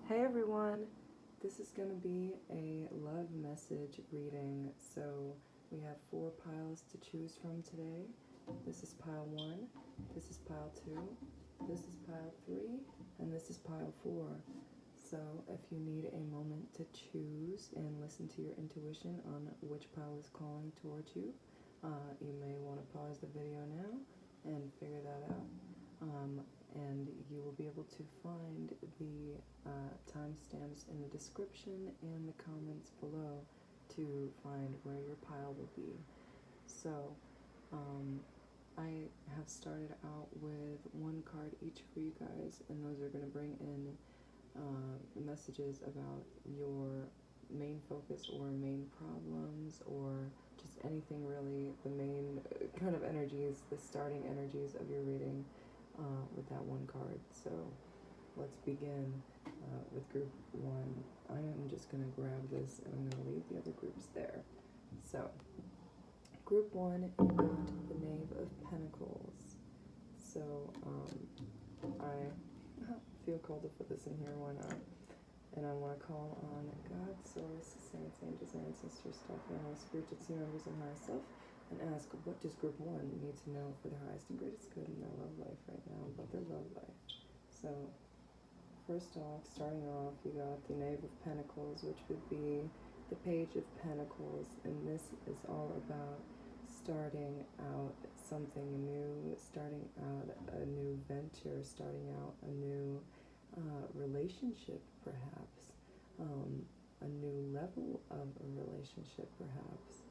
Hey everyone, this is going to be a love message reading. So we have 4 piles to choose from today. This is pile 1, this is pile 2, this is pile 3, and this is pile 4. So if you need a moment to choose and listen to your intuition on which pile is calling towards you, you may want to pause the video now and figure that out. And you will be able to find the timestamps in the description and the comments below to find where your pile will be. So I have started out with 1 card each for you guys, and those are going to bring in messages about your main focus or main problems or just anything really, the main kind of energies, the starting energies of your reading with that 1 card. So let's begin with group 1. I am just going to grab this and I'm going to leave the other groups there. So group 1, you got the Knave of Pentacles. So I feel called to put this in here, why not? And I want to call on God, Source, Saints, Angels, Ancestors, Staff, Animals, Spiritual Team members, and myself, and ask, what does group 1 need to know for their highest and greatest good in their love life right now, about their love life? So, first off, starting off, you got the Knave of Pentacles, which would be the Page of Pentacles, and this is all about starting out something new, starting out a new venture, starting out a new relationship, perhaps, a new level of a relationship, perhaps.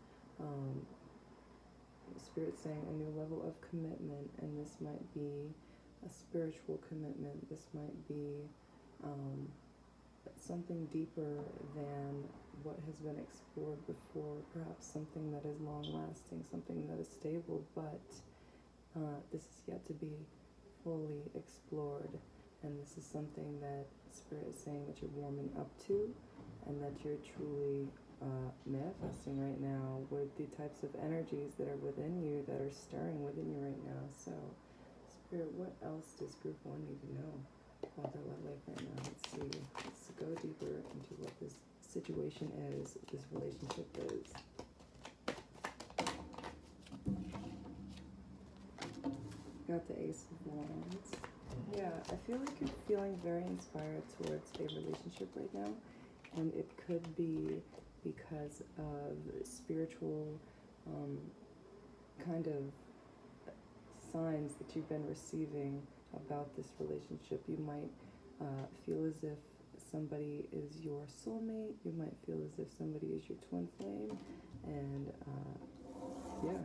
Spirit saying a new level of commitment, and this might be a spiritual commitment. This might be something deeper than what has been explored before, perhaps something that is long-lasting, something that is stable, but this is yet to be fully explored. And this is something that Spirit is saying that you're warming up to and that you're truly manifesting right now with the types of energies that are within you, that are stirring within you right now. So, Spirit, what else does group 1 need to know about their love life right now? Let's see. Let's go deeper into what this situation is, this relationship is. Got the Ace of Wands. Yeah, I feel like you're feeling very inspired towards a relationship right now, and it could be because of spiritual kind of signs that you've been receiving about this relationship. You might feel as if somebody is your soulmate, you might feel as if somebody is your twin flame, and yeah,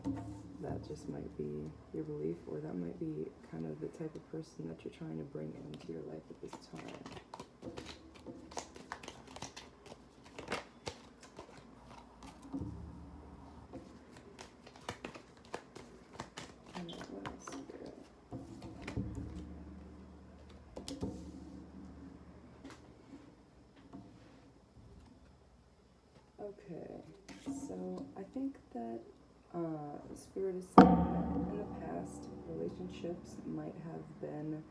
that just might be your belief, or that might be kind of the type of person that you're trying to bring into your life at this time. And what else here? Okay, so I think that Spirit is saying that in the past, relationships might have been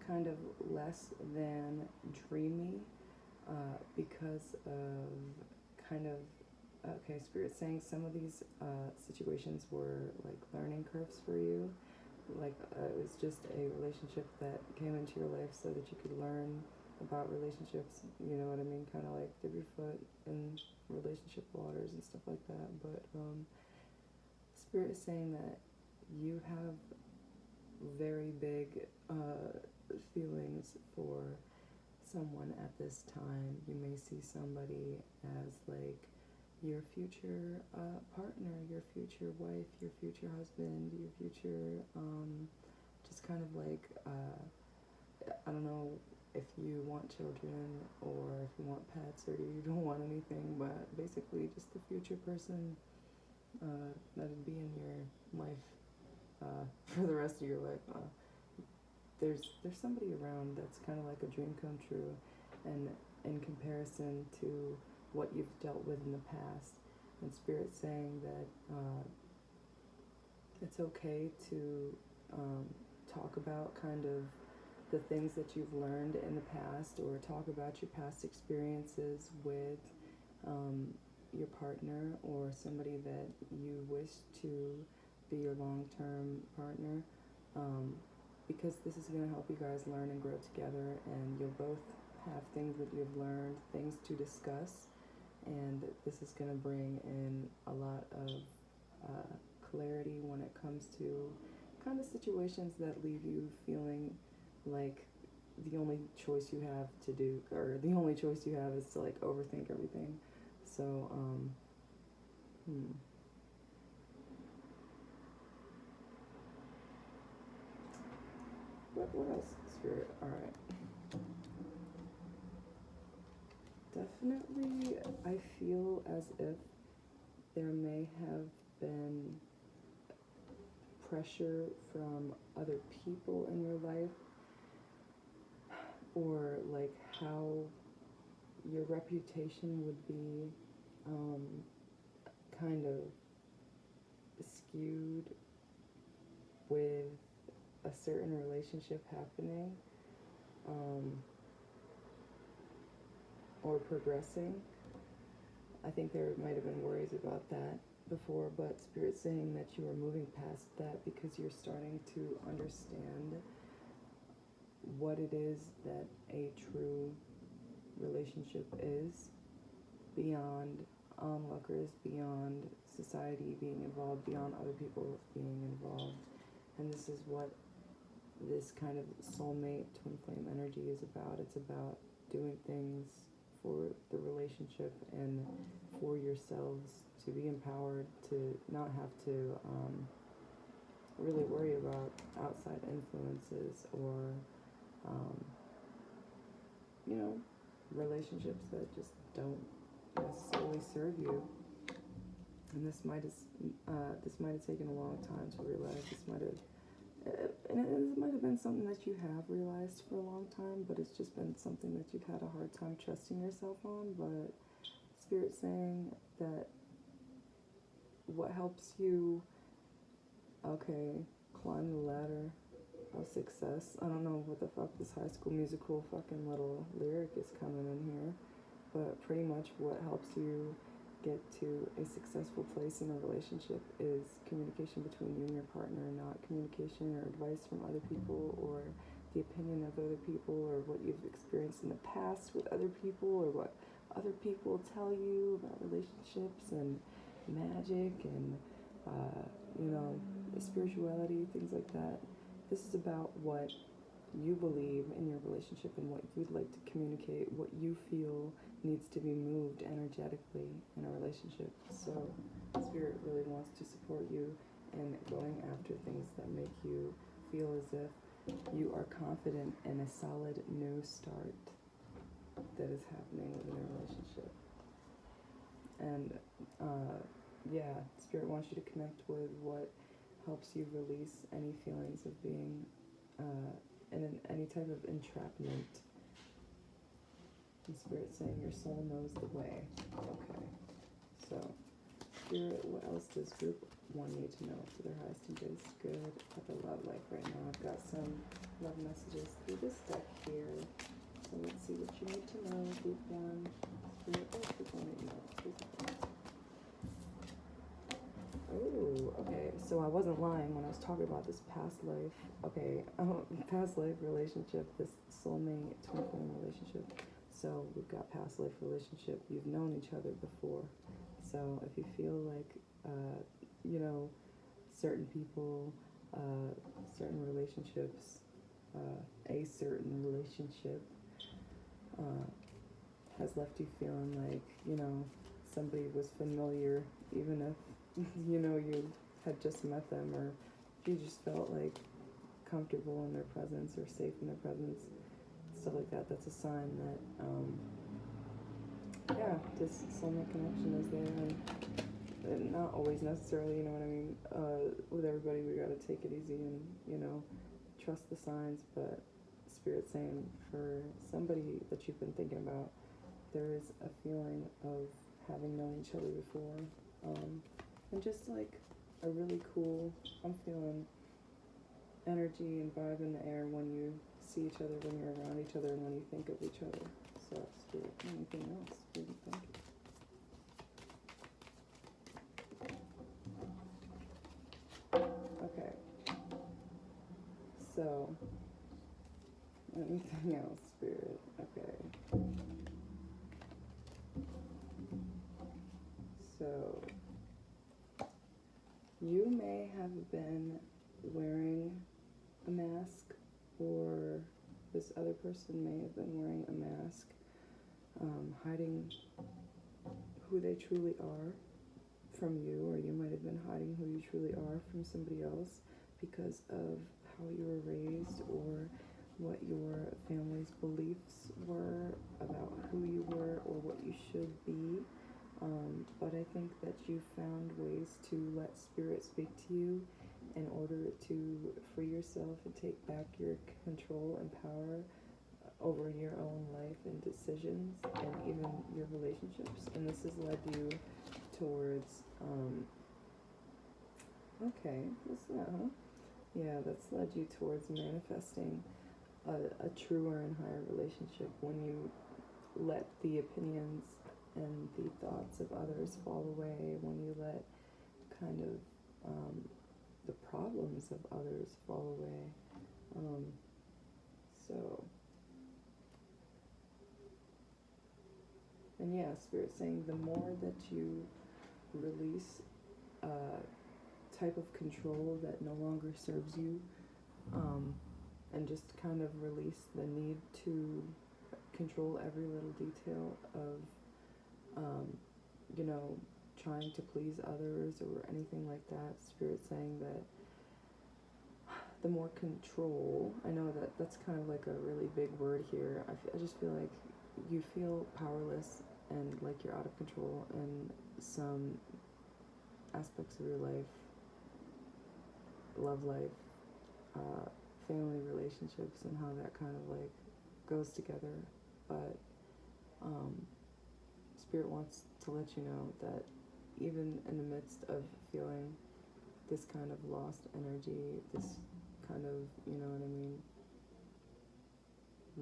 kind of less than dreamy because of kind of, okay, Spirit saying some of these situations were like learning curves for you. Like it was just a relationship that came into your life so that you could learn about relationships, you know what I mean, kind of like dip your foot in relationship waters and stuff like that. But Spirit is saying that you have very big feelings for someone at this time. You may see somebody as like your future partner, your future wife, your future husband, your future just kind of like I don't know if you want children or if you want pets or you don't want anything, but basically just the future person that would be in your life for the rest of your life. There's somebody around that's kind of like a dream come true, and in comparison to what you've dealt with in the past. And Spirit's saying that it's okay to talk about kind of the things that you've learned in the past, or talk about your past experiences with your partner or somebody that you wish to be your long-term partner, because this is going to help you guys learn and grow together, and you'll both have things that you've learned, things to discuss, and this is going to bring in a lot of clarity when it comes to kind of situations that leave you feeling like the only choice you have to do, or the only choice you have is to like overthink everything. So, what else, Spirit? Alright. Definitely, I feel as if there may have been pressure from other people in your life, or like how your reputation would be kind of skewed with a certain relationship happening or progressing. I think there might have been worries about that before, but Spirit's saying that you are moving past that because you're starting to understand what it is that a true relationship is, beyond onlookers, beyond society being involved, beyond other people being involved. And this is what this kind of soulmate twin flame energy is about. It's about doing things for the relationship and for yourselves to be empowered, to not have to really worry about outside influences or relationships that just don't necessarily serve you. And this might have taken a long time to realize. And it might have been something that you have realized for a long time, but it's just been something that you've had a hard time trusting yourself on. But Spirit's saying that what helps you, climb the ladder of success. I don't know what the fuck this High School Musical fucking little lyric is coming in here, but pretty much what helps you get to a successful place in a relationship is communication between you and your partner, not communication or advice from other people, or the opinion of other people, or what you've experienced in the past with other people, or what other people tell you about relationships and magic and spirituality, things like that. This is about what you believe in your relationship and what you'd like to communicate, what you feel needs to be moved energetically in a relationship. So Spirit really wants to support you in going after things that make you feel as if you are confident in a solid new start that is happening within a relationship. And Spirit wants you to connect with what helps you release any feelings of being in any type of entrapment. And Spirit's saying your soul knows the way. Okay. So, Spirit, what else does Group 1 need to know for their highest and best good at the love life right now? I've got some love messages through this deck here. So let's see what you need to know, Group 1. Spirit, what does Group 1 need to know? Oh, okay. So I wasn't lying when I was talking about this past life. Okay, past life relationship, this soulmate twin flame relationship. So we've got past life relationship. You've known each other before. So if you feel like, certain people, certain relationships, a certain relationship has left you feeling like, somebody was familiar, even if you had just met them, or you just felt like comfortable in their presence or safe in their presence, stuff like that. That's a sign that, this soulmate connection is there, and not always necessarily, you know what I mean? With everybody, we gotta take it easy and, trust the signs, but Spirit's saying for somebody that you've been thinking about, there is a feeling of having known each other before, and just like a really cool, I'm feeling energy and vibe in the air when you see each other, when you're around each other, and when you think of each other. So, Spirit, anything else? What do you think? Okay. So, anything else, Spirit? Okay. So, you may have been wearing a mask, or this other person may have been wearing a mask, hiding who they truly are from you, or you might have been hiding who you truly are from somebody else because of how you were raised or what your family's beliefs were about who you were or what you should be. But I think that you found ways to let Spirit speak to you in order to free yourself and take back your control and power over your own life and decisions and even your relationships. And this has led you towards, that's led you towards manifesting a truer and higher relationship when you let the opinions and the thoughts of others fall away, when you let kind of the problems of others fall away. And yeah, Spirit's saying the more that you release a type of control that no longer serves you, and just kind of release the need to control every little detail of, trying to please others or anything like that. Spirit's saying that the more control, I know that that's kind of like a really big word here. I just feel like you feel powerless and like you're out of control in some aspects of your life, love life, family relationships, and how that kind of like goes together. But Spirit wants to let you know that even in the midst of feeling this kind of lost energy, this kind of,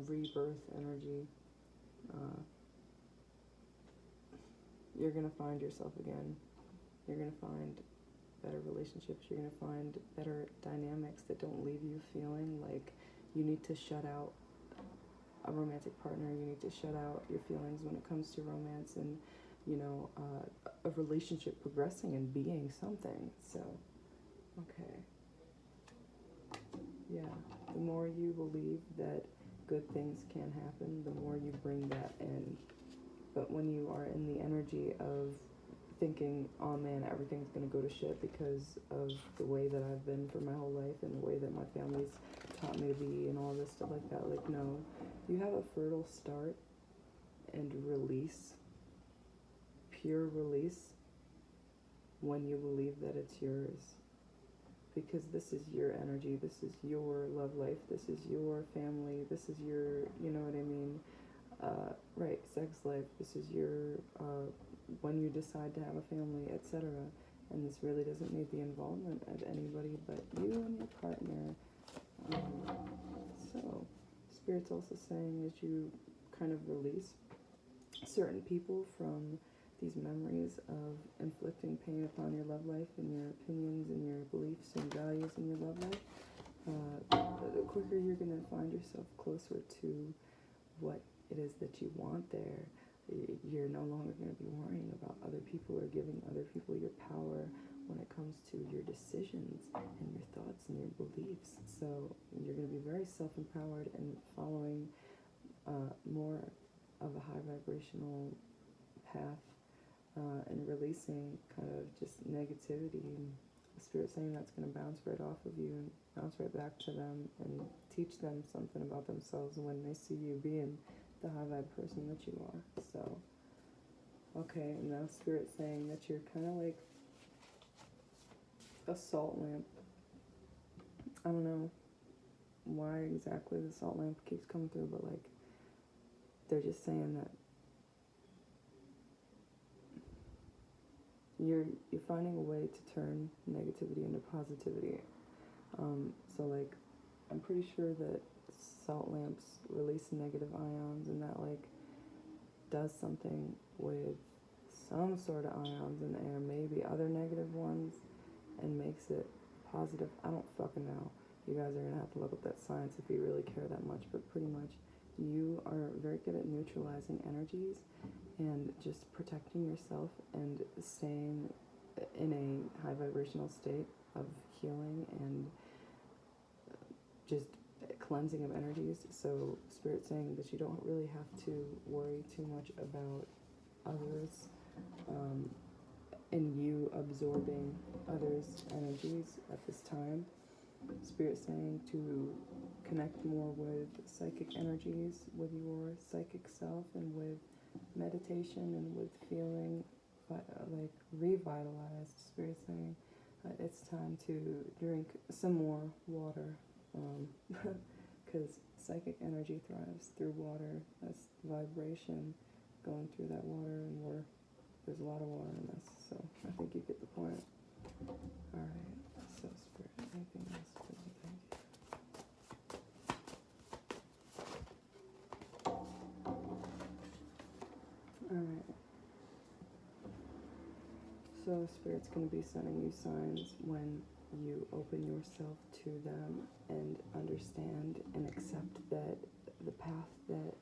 rebirth energy, you're going to find yourself again. You're going to find better relationships. You're going to find better dynamics that don't leave you feeling like you need to shut out a romantic partner. You need to shut out your feelings when it comes to romance and, a relationship progressing and being something. So, okay. Yeah, the more you believe that good things can happen, the more you bring that in. But when you are in the energy of thinking, oh man, everything's going to go to shit because of the way that I've been for my whole life and the way that my family's taught me to be and all this stuff like that, like, no, you have a fertile start and release, pure release, when you believe that it's yours. Because this is your energy, this is your love life, this is your family, this is your, sex life, this is your, when you decide to have a family, etc. And this really doesn't need the involvement of anybody but you and your partner. So, Spirit's also saying as you kind of release certain people from these memories of inflicting pain upon your love life and your opinions and your beliefs and values in your love life, the quicker you're going to find yourself closer to what it is that you want there. You're no longer going to be worrying about other people or giving other people your power when it comes to your decisions and your thoughts and your beliefs. So you're going to be very self-empowered and following more of a high vibrational path, and releasing kind of just negativity. And the Spirit saying that's going to bounce right off of you and bounce right back to them and teach them something about themselves when they see you being the high vibe person that you are. So, okay, and now Spirit's saying that you're kind of like a salt lamp. I don't know why exactly the salt lamp keeps coming through, but like they're just saying that you're finding a way to turn negativity into positivity. So like I'm pretty sure that salt lamps release negative ions, and that like does something with some sort of ions in the air, maybe other negative ones, and makes it positive. I don't fucking know. You guys are gonna have to look up that science if you really care that much, but pretty much you are very good at neutralizing energies and just protecting yourself and staying in a high vibrational state of healing and just cleansing of energies. So Spirit's saying that you don't really have to worry too much about others and you absorbing others' energies at this time. Spirit's saying to connect more with psychic energies, with your psychic self, and with meditation and with feeling like revitalized. Spirit's saying it's time to drink some more water, because psychic energy thrives through water. That's vibration going through that water, and there's a lot of water in this, so I think you get the point. Alright, so Spirit, anything else for me? Thank you. Alright. So Spirit's going to be sending you signs when you open yourself to them and understand and accept that the path that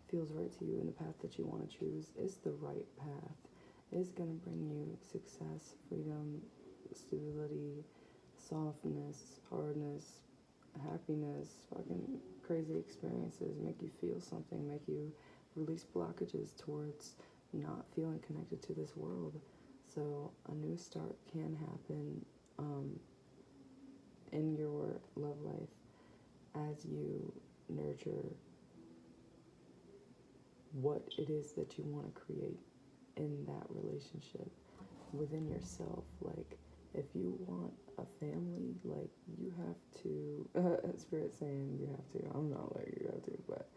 feels right to you and the path that you want to choose is the right path. Is going to bring you success, freedom, stability, softness, hardness, happiness, fucking crazy experiences, make you feel something, make you release blockages towards not feeling connected to this world. So a new start can happen in your love life as you nurture what it is that you want to create in that relationship within yourself. Like, if you want a family, like, you have to, Spirit saying you have to, I'm not like you have to, but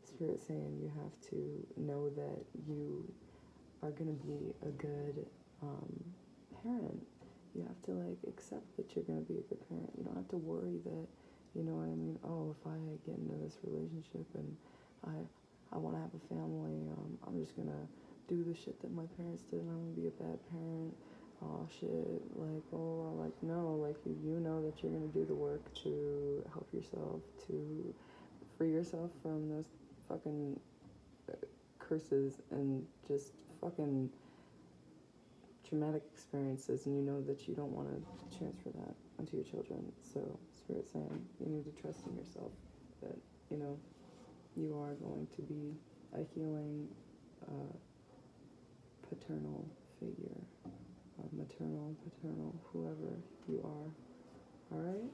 Spirit saying you have to know that you are going to be a good parent. You have to, like, accept that you're going to be a good parent. You don't have to worry that, you know what I mean, oh, if I get into this relationship and I want to have a family, I'm just going to do the shit that my parents did and I'm going to be a bad parent. Oh, shit. Like, oh, like, no. Like, you know that you're going to do the work to help yourself, to free yourself from those fucking curses and just fucking traumatic experiences, and you know that you don't want to transfer that onto your children. So Spirit's saying you need to trust in yourself that, you know, you are going to be a healing paternal figure, maternal, paternal, whoever you are. Alright?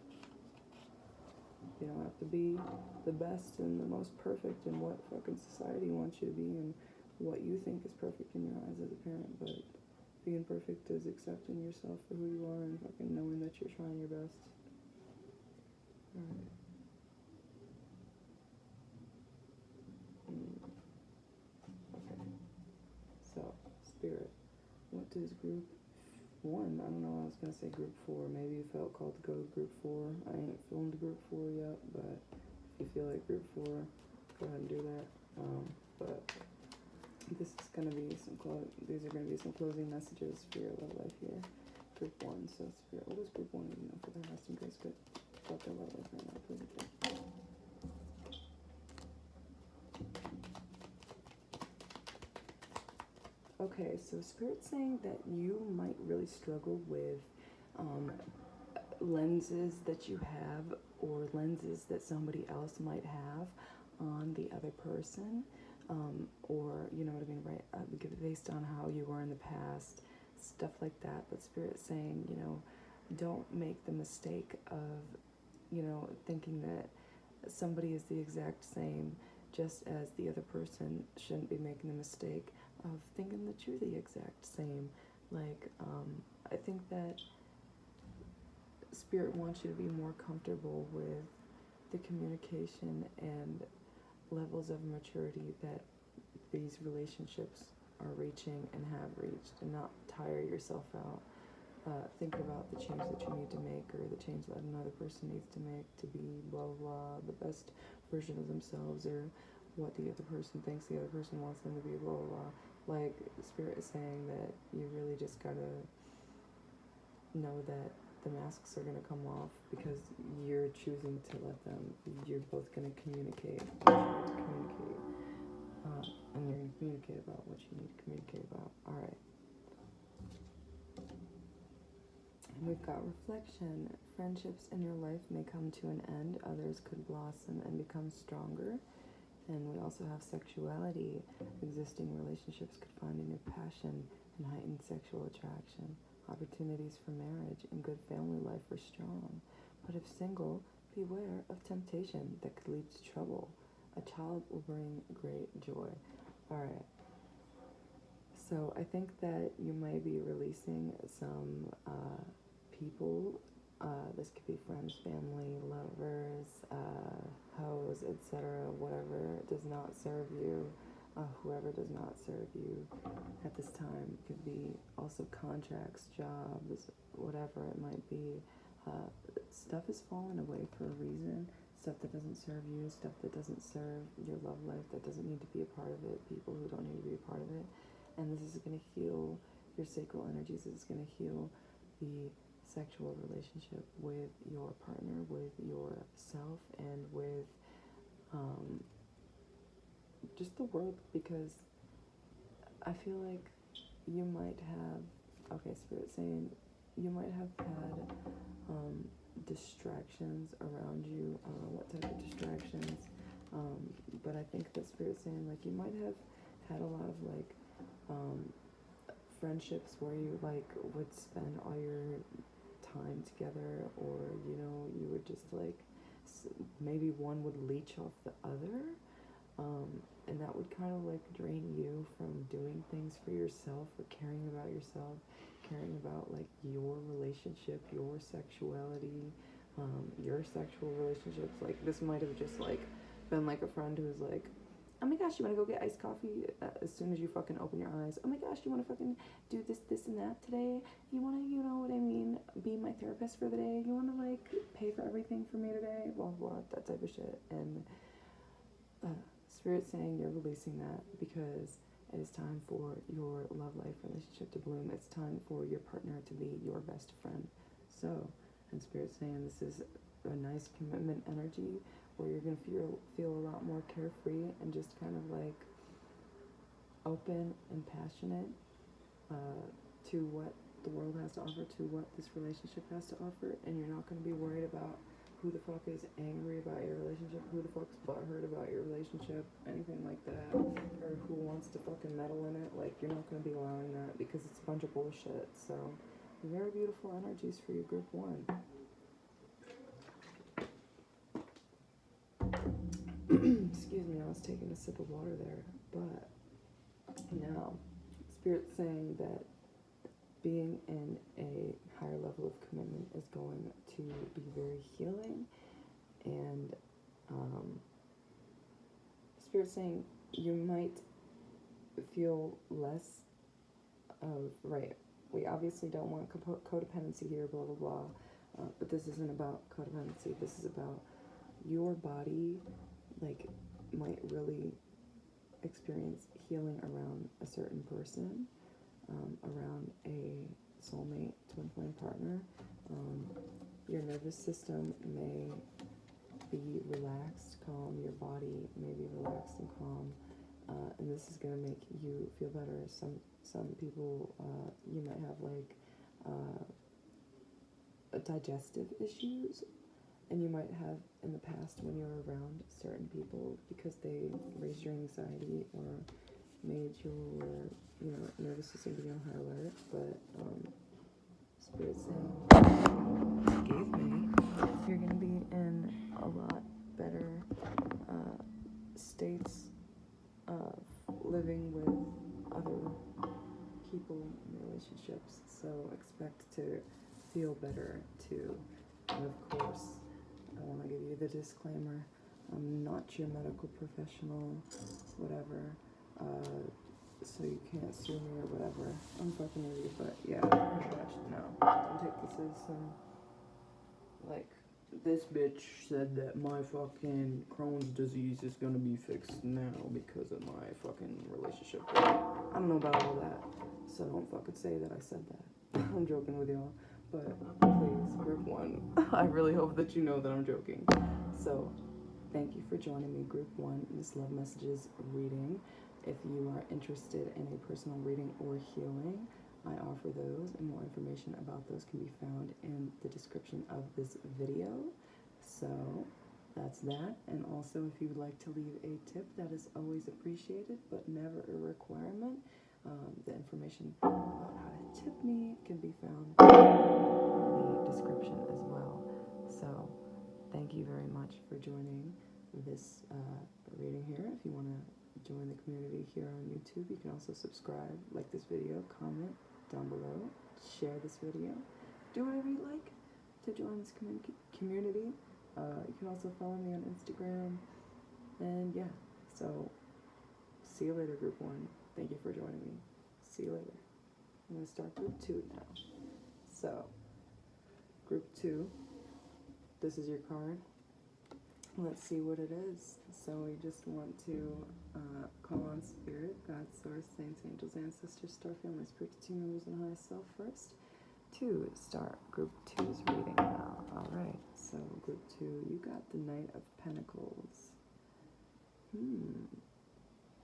You don't have to be the best and the most perfect in what fucking society wants you to be and what you think is perfect in your eyes as a parent, but being perfect is accepting yourself for who you are and fucking knowing that you're trying your best. Alright. Okay. So, Spirit, what does group 1? I don't know, I was gonna say group 4. Maybe you felt called to go to group 4. I ain't filmed group 4 yet, but if you feel like group 4, go ahead and do that. But this is gonna be these are gonna be some closing messages for your love life here. Group 1. So Spirit, what does group 1 need to know for their lasting grace good about their love life right now? Please okay. Okay, so Spirit's saying that you might really struggle with lenses that you have or lenses that somebody else might have on the other person, or, you know what I mean, right? Based on how you were in the past, stuff like that. But Spirit's saying, you know, don't make the mistake of, you know, thinking that somebody is the exact same, just as the other person shouldn't be making the mistake of thinking that you're the exact same. Like, I think that Spirit wants you to be more comfortable with the communication and levels of maturity that these relationships are reaching and have reached, and not tire yourself out. Think about the change that you need to make or the change that another person needs to make to be blah blah blah, the best version of themselves, or what the other person thinks the other person wants them to be, blah, blah, blah. Like, Spirit is saying that you really just gotta know that the masks are gonna come off because you're choosing to let them. You're both gonna communicate. And you're gonna communicate about what you need to communicate about. Alright. And we've got reflection. Friendships in your life may come to an end. Others could blossom and become stronger. And we also have sexuality. Existing relationships could find a new passion and heightened sexual attraction. Opportunities for marriage and good family life are strong. But if single, beware of temptation that could lead to trouble. A child will bring great joy. Alright. So I think that you might be releasing some people. This could be friends, family, lovers, hoes, etc. Whatever does not serve you. Whoever does not serve you at this time. Could be also contracts, jobs, whatever it might be. Stuff is falling away for a reason. Stuff that doesn't serve you, stuff that doesn't serve your love life, that doesn't need to be a part of it, people who don't need to be a part of it. And this is going to heal your sacral energies. This is going to heal the sexual relationship with your partner, with yourself, and with just the world, because I feel like you might have, okay, Spirit saying, you might have had distractions around you. I don't know what type of distractions, but I think that Spirit's saying, like, you might have had a lot of, like, friendships where you, like, would spend all your time together, or, you know, you would just, like, maybe one would leech off the other, and that would kind of, like, drain you from doing things for yourself, or caring about yourself, caring about, like, your relationship, your sexuality, your sexual relationships. Like, this might have just, like, been, like, a friend who was like, oh my gosh, you want to go get iced coffee as soon as you fucking open your eyes? Oh my gosh, you want to fucking do this and that today? You want to, you know what I mean, be my therapist for the day? You want to, like, pay for everything for me today? Blah, blah, that type of shit. And Spirit's saying you're releasing that because it is time for your love life relationship to bloom. It's time for your partner to be your best friend. So, and Spirit's saying this is a nice commitment energy where you're going to feel a lot more carefree and just kind of, like, open and passionate to what the world has to offer, to what this relationship has to offer, and you're not going to be worried about who the fuck is angry about your relationship, who the fuck's butthurt about your relationship, anything like that, or who wants to fucking meddle in it. Like, you're not going to be allowing that because it's a bunch of bullshit. So, very beautiful energies for you, Group 1. Excuse me, I was taking a sip of water there. But now, Spirit's saying that being in a higher level of commitment is going to be very healing. And Spirit's saying you might feel less of, right, we obviously don't want codependency here, blah, blah, blah. But this isn't about codependency. This is about your body, like, might really experience healing around a certain person, around a soulmate, twin flame partner. Your nervous system may be relaxed, calm. Your body may be relaxed and calm, and this is going to make you feel better. Some people, you might have, like, digestive issues, and you might have in the past when you were around certain people because they raised your anxiety or made your, you know, nervous system be on high alert. But Spirit saying gave me, you're going to be in a lot better states of living with other people in relationships. So expect to feel better too. And of course, I want to give you the disclaimer, I'm not your medical professional, whatever, so you can't sue me or whatever. I'm fucking with you, but yeah, pretty much, no. Don't take this as some, like, this bitch said that my fucking Crohn's disease is gonna be fixed now because of my fucking relationship. I don't know about all that, so don't fucking say that I said that. I'm joking with y'all, but please, group 1, I really hope that you know that I'm joking. So, thank you for joining me, group 1, this Love Messages reading. If you are interested in a personal reading or healing, I offer those, and more information about those can be found in the description of this video. So that's that. And also, if you would like to leave a tip, that is always appreciated, but never a requirement. The information about how to tip me can be found in the description as well. So thank you very much for joining this reading here. If you want to join the community here on YouTube, you can also subscribe, like this video, comment down below, share this video, do whatever you like to join this community. You can also follow me on Instagram, and yeah, so see you later, group 1. Thank you for joining me. See you later. I'm going to start group 2 now. So group 2, this is your card. Let's see what it is. So we just want to call on Spirit, God, Source, Saints, Angels, Ancestors, Star Family, Spirits, Team members, and Highest Self first to start Group 2's reading now. All right, so Group 2, you got the Knight of Pentacles.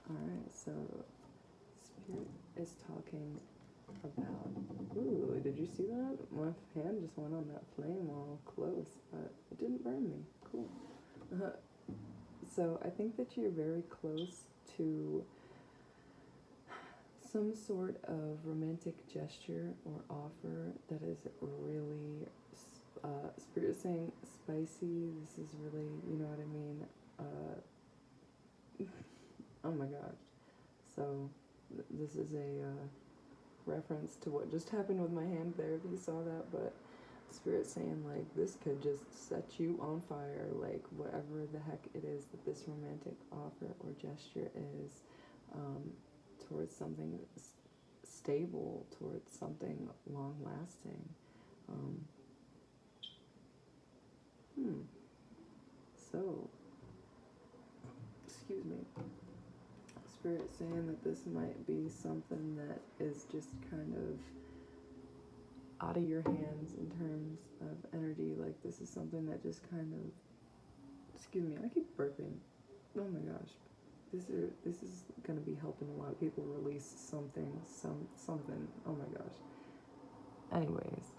All right, so Spirit is talking about, ooh, did you see that? My hand just went on that flame all close, but it didn't burn me. Cool. So I think that you're very close to some sort of romantic gesture or offer that is really, Spirit is saying spicy. This is really, you know what I mean? Oh my gosh. So this is a reference to what just happened with my hand there, if you saw that, but Spirit saying, like, this could just set you on fire, like, whatever the heck it is that this romantic offer or gesture is, towards something stable, towards something long-lasting. So, excuse me. Spirit saying that this might be something that is just kind of out of your hands in terms of energy. Like, this is something that just kind of, excuse me, I keep burping. Oh my gosh. This is gonna be helping a lot of people release something. Oh my gosh. Anyways,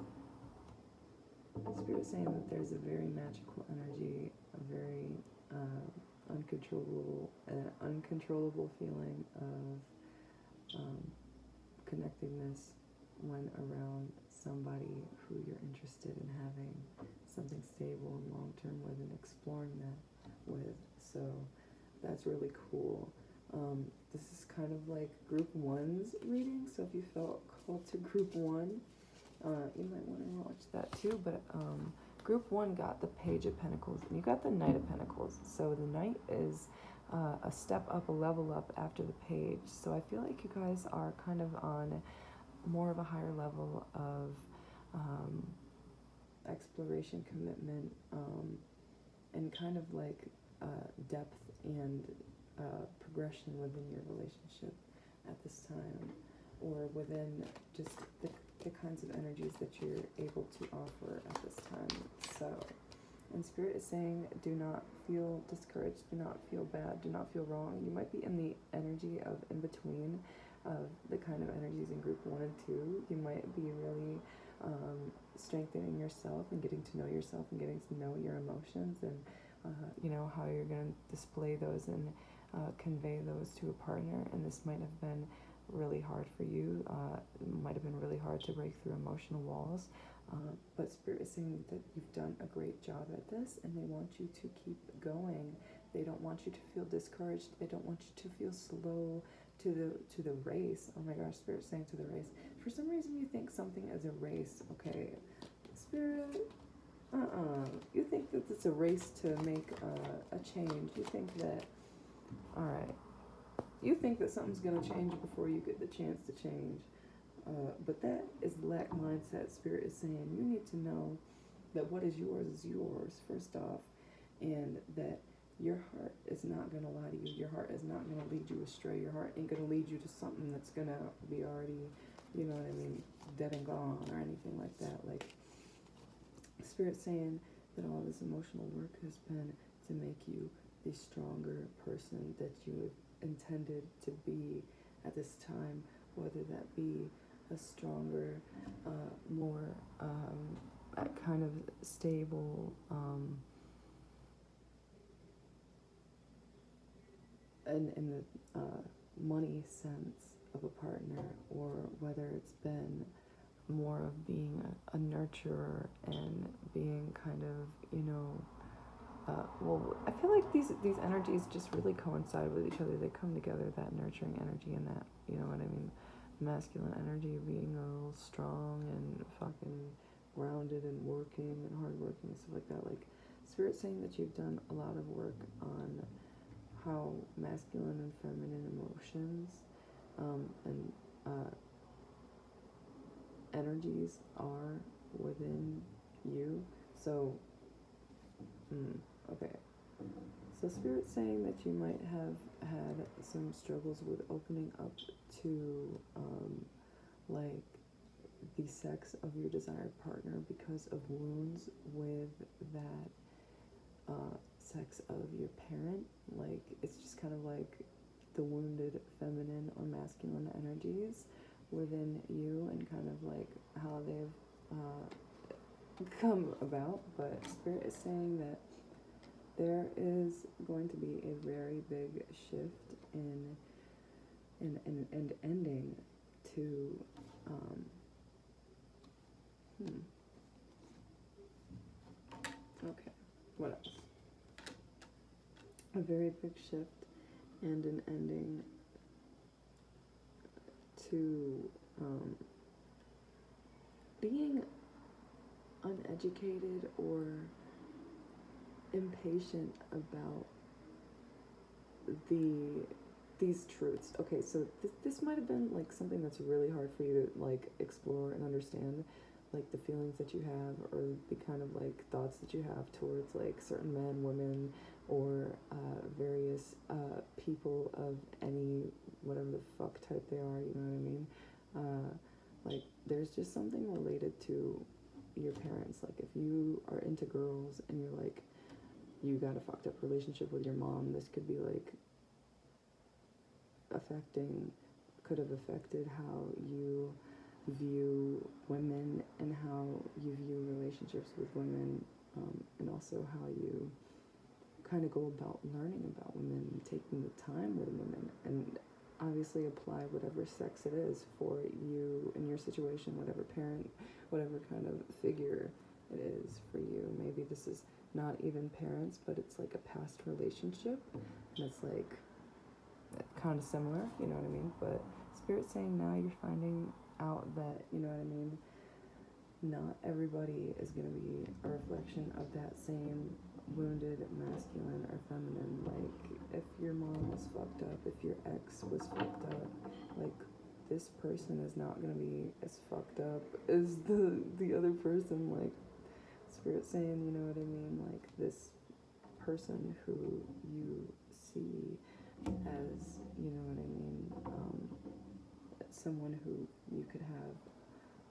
Spirit saying that there's a very magical energy, a very uncontrollable feeling of connectedness when around somebody who you're interested in having something stable and long-term with and exploring that with. So that's really cool. This is kind of like Group 1's reading, so if you felt called to Group 1, you might want to watch that too. But Group 1 got the Page of Pentacles, and you got the Knight of Pentacles. So the Knight is a step up, a level up after the Page. So I feel like you guys are kind of on more of a higher level of exploration, commitment, and kind of like depth and progression within your relationship at this time, or within just the kinds of energies that you're able to offer at this time. So, and Spirit is saying, do not feel discouraged, do not feel bad, do not feel wrong. You might be in the energy of in between of the kind of energies in Group 1 and 2. You might be really strengthening yourself and getting to know yourself and getting to know your emotions and you know, how you're going to display those and convey those to a partner. And this might have been really hard for you. It might have been really hard to break through emotional walls. But Spirit is saying that you've done a great job at this, and they want you to keep going. They don't want you to feel discouraged. They don't want you to feel slow to the race. Oh my gosh, Spirit saying to the race. For some reason you think something is a race. Okay, Spirit, you think that it's a race to make a change. You think that, alright, you think that something's going to change before you get the chance to change. But that is lack mindset. Spirit is saying you need to know that what is yours, first off, and that your heart is not going to lie to you. Your heart is not going to lead you astray. Your heart ain't going to lead you to something that's going to be already, you know what I mean, dead and gone or anything like that. Like, Spirit's saying that all this emotional work has been to make you the stronger person that you intended to be at this time, whether that be a stronger, more kind of stable, in the money sense of a partner, or whether it's been more of being a nurturer and being kind of, you know, well, I feel like these energies just really coincide with each other. They come together, that nurturing energy and that, you know what I mean, masculine energy being a little strong and fucking grounded and working and hardworking and stuff like that. Like, Spirit's saying that you've done a lot of work on how masculine and feminine emotions and energies are within you. So, okay. So Spirit's saying that you might have had some struggles with opening up to, like, the sex of your desired partner because of wounds with that sex of your parent. Like, it's just kind of like the wounded feminine or masculine energies within you, and kind of like how they've come about. But Spirit is saying that there is going to be a very big shift in ending to okay, what else? A very big shift and an ending to being uneducated or impatient about these truths. Okay, so this might have been like something that's really hard for you to like explore and understand, like the feelings that you have, or the kind of like thoughts that you have towards like certain men, women, or various people of any whatever the fuck type they are, you know what I mean? Like, there's just something related to your parents. Like, if you are into girls and you're like, you got a fucked up relationship with your mom, this could be like could have affected how you view women and how you view relationships with women, and also how you kind of go about learning about women and taking the time with women, and obviously apply whatever sex it is for you in your situation, whatever parent, whatever kind of figure it is for you. Maybe this is not even parents, but it's like a past relationship, and it's like kind of similar, you know what I mean? But Spirit's saying now you're finding out that, you know what I mean, not everybody is going to be a reflection of that same wounded masculine or feminine. Like, if your mom was fucked up, if your ex was fucked up, like, this person is not going to be as fucked up as the other person. Like, Spirit saying, you know what I mean, like, this person who you see as, you know what I mean, someone who you could have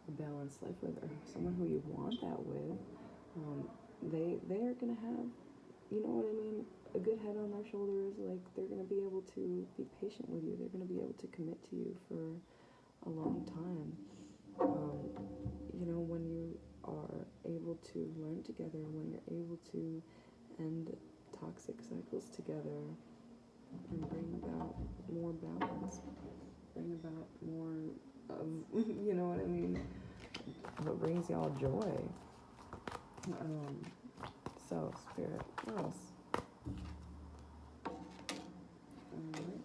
a balanced life with, or someone who you want that with, they are going to have, you know what I mean, a good head on their shoulders. Like, they're going to be able to be patient with you. They're going to be able to commit to you for a long time. You know, when you are able to learn together, when you're able to end toxic cycles together and bring about more balance, bring about more of, you know what I mean, what brings y'all joy. So, Spirit, what else? Alright.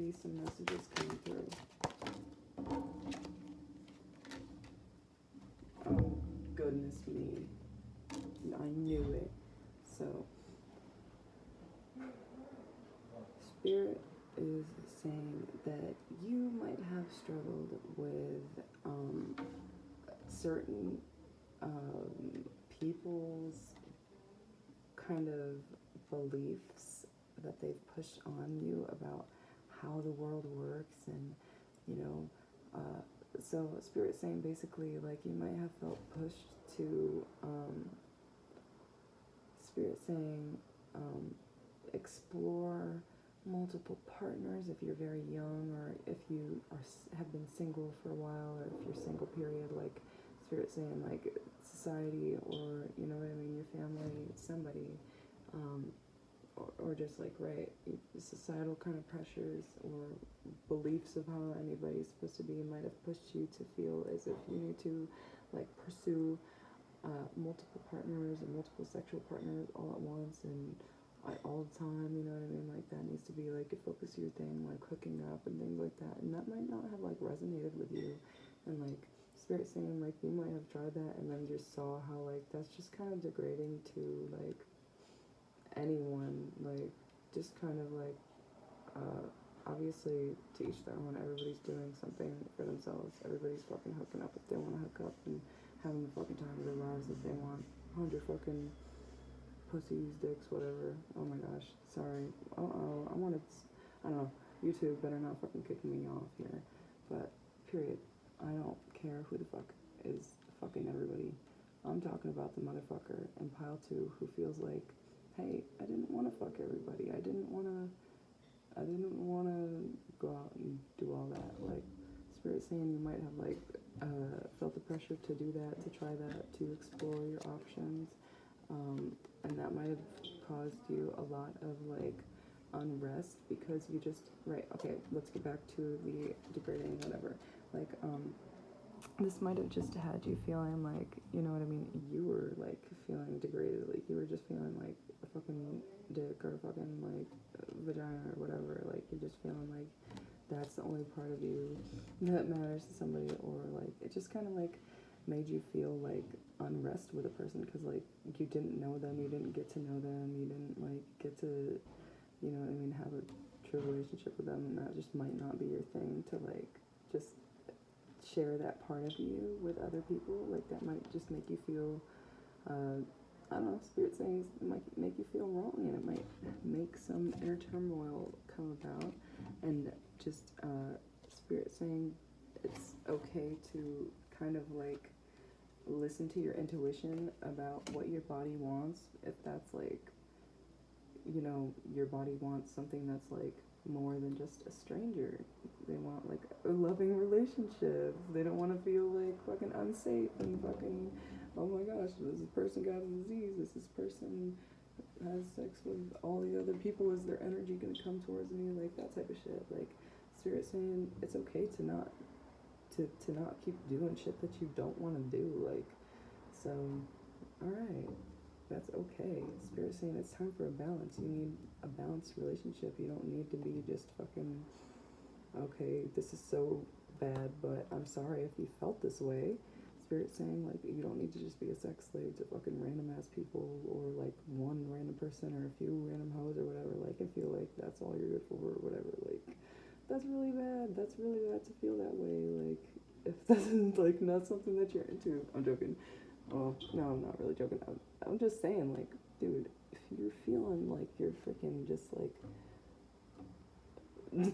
be some messages coming through. Oh, goodness me. I knew it. So, Spirit is saying that you might have struggled with certain people's kind of beliefs that they've pushed on you about how the world works, and so Spirit's saying basically like you might have felt pushed to Spirit saying explore multiple partners if you're very young, or if you have been single for a while, or if you're single period, like Spirit saying like society, or you know what I mean, your family, somebody, or just like societal kind of pressures or beliefs of how anybody's supposed to be might have pushed you to feel as if you need to like pursue multiple partners and multiple sexual partners all at once and all the time, you know what I mean? Like that needs to be like a focus of your thing, like hooking up and things like that. And that might not have like resonated with you. And like Spirit saying like you might have tried that and then just saw how like that's just kind of degrading to like anyone. Like just kind of like obviously to each their own. Everybody's doing something for themselves. Everybody's fucking hooking up if they want to hook up and having the fucking time of their lives if they want. 100 fucking pussies, dicks, whatever. Oh my gosh, sorry. I don't know. YouTube better not fucking kick me off here. But, period. I don't care who the fuck is fucking everybody. I'm talking about the motherfucker in pile 2 who feels like, hey, I didn't want to fuck everybody. I didn't want to go out and do all that. Like, Spirit saying you might have, like, felt the pressure to do that, to try that, to explore your options. And that might have caused you a lot of like unrest because you just okay, let's get back to the degrading whatever. Like this might have just had you feeling like, you know what I mean, you were like feeling degraded, like you were just feeling like a fucking dick or a fucking like vagina or whatever, like you're just feeling like that's the only part of you that matters to somebody, or like it just kind of like made you feel like unrest with a person because like you didn't know them, you didn't get to know them, you didn't like get to, you know what I mean, have a true relationship with them, and that just might not be your thing to like just share that part of you with other people. Like that might just make you feel I don't know, Spirit saying it might make you feel wrong, and it might make some inner turmoil come about, and just Spirit saying it's okay to kind of like listen to your intuition about what your body wants. If that's like, you know, your body wants something that's like more than just a stranger. They want like a loving relationship. They don't want to feel like fucking unsafe and fucking, oh my gosh, this person got a disease, this person has sex with all the other people, is their energy gonna come towards me, like that type of shit. Like Spirit saying it's okay to not keep doing shit that you don't want to do. Like, so alright, that's okay. Spirit saying it's time for a balance. You need a balanced relationship. You don't need to be just fucking, okay, this is so bad, but I'm sorry if you felt this way. Spirit saying like you don't need to just be a sex slave to fucking random ass people, or like one random person or a few random hoes or whatever. Like I feel like that's all you're good for or whatever. Like that's really bad. That's really bad to feel that way. Like if that's like not something that you're into. I'm joking. Oh no, I'm not really joking. I'm just saying, like, dude, if you're feeling like you're freaking just like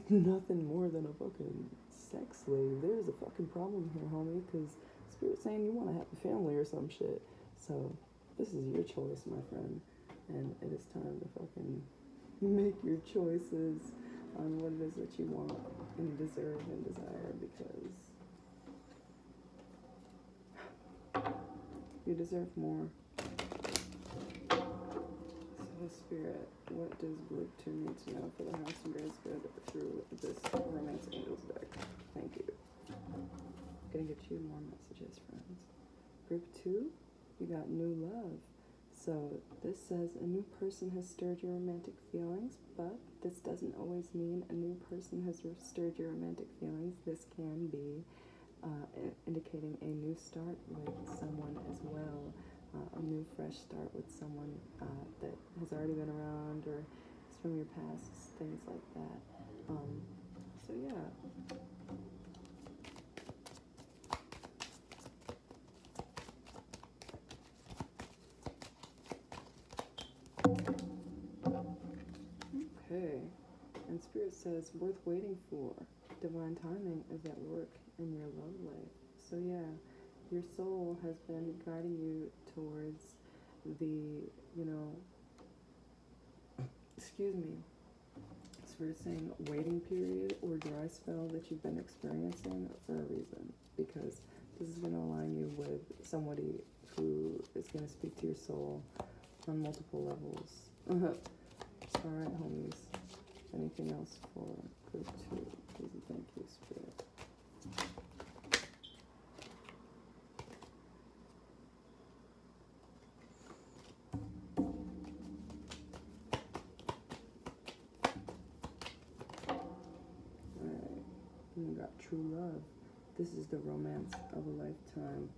nothing more than a fucking sex slave, there's a fucking problem here, homie. Because Spirit's saying you want to have a family or some shit. So this is your choice, my friend, and it is time to fucking make your choices on what it is that you want and deserve and desire, because you deserve more. So Spirit, what does Group 2 need to know for the house you guys good through this Romance Angels deck? Thank you. Gonna get you more messages, friends. Group 2, you got new love. So this says a new person has stirred your romantic feelings, but this doesn't always mean a new person has stirred your romantic feelings. This can be indicating a new start with someone as well, a new fresh start with someone that has already been around or is from your past, things like that. So yeah. Okay, and Spirit says, worth waiting for. Divine timing is at work in your love life. So yeah, your soul has been guiding you towards the, excuse me, Spirit saying waiting period or dry spell that you've been experiencing for a reason. Because this is going to align you with somebody who is going to speak to your soul on multiple levels. Alright, homies. Anything else for group 2? Please and thank you, Spirit. Alright, and we got true love. This is the romance of a lifetime.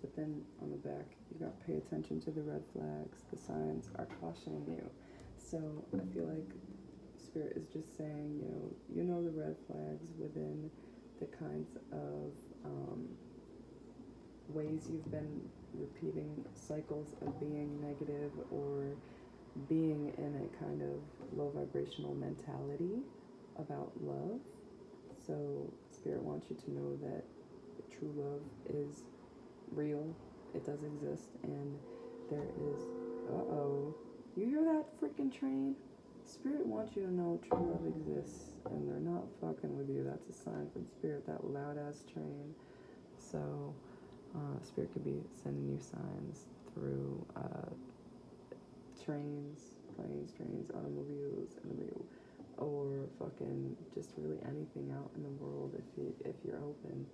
But then on the back, you got pay attention to the red flags. The signs are cautioning you. So I feel like Spirit is just saying, you know the red flags within the kinds of ways you've been repeating cycles of being negative or being in a kind of low vibrational mentality about love. So Spirit wants you to know that true love is real. It does exist, and there is, you hear that freaking train? Spirit wants you to know true love exists, and they're not fucking with you. That's a sign from Spirit, that loud-ass train. So, Spirit could be sending you signs through trains, planes, trains, automobiles, or fucking just really anything out in the world if you're open.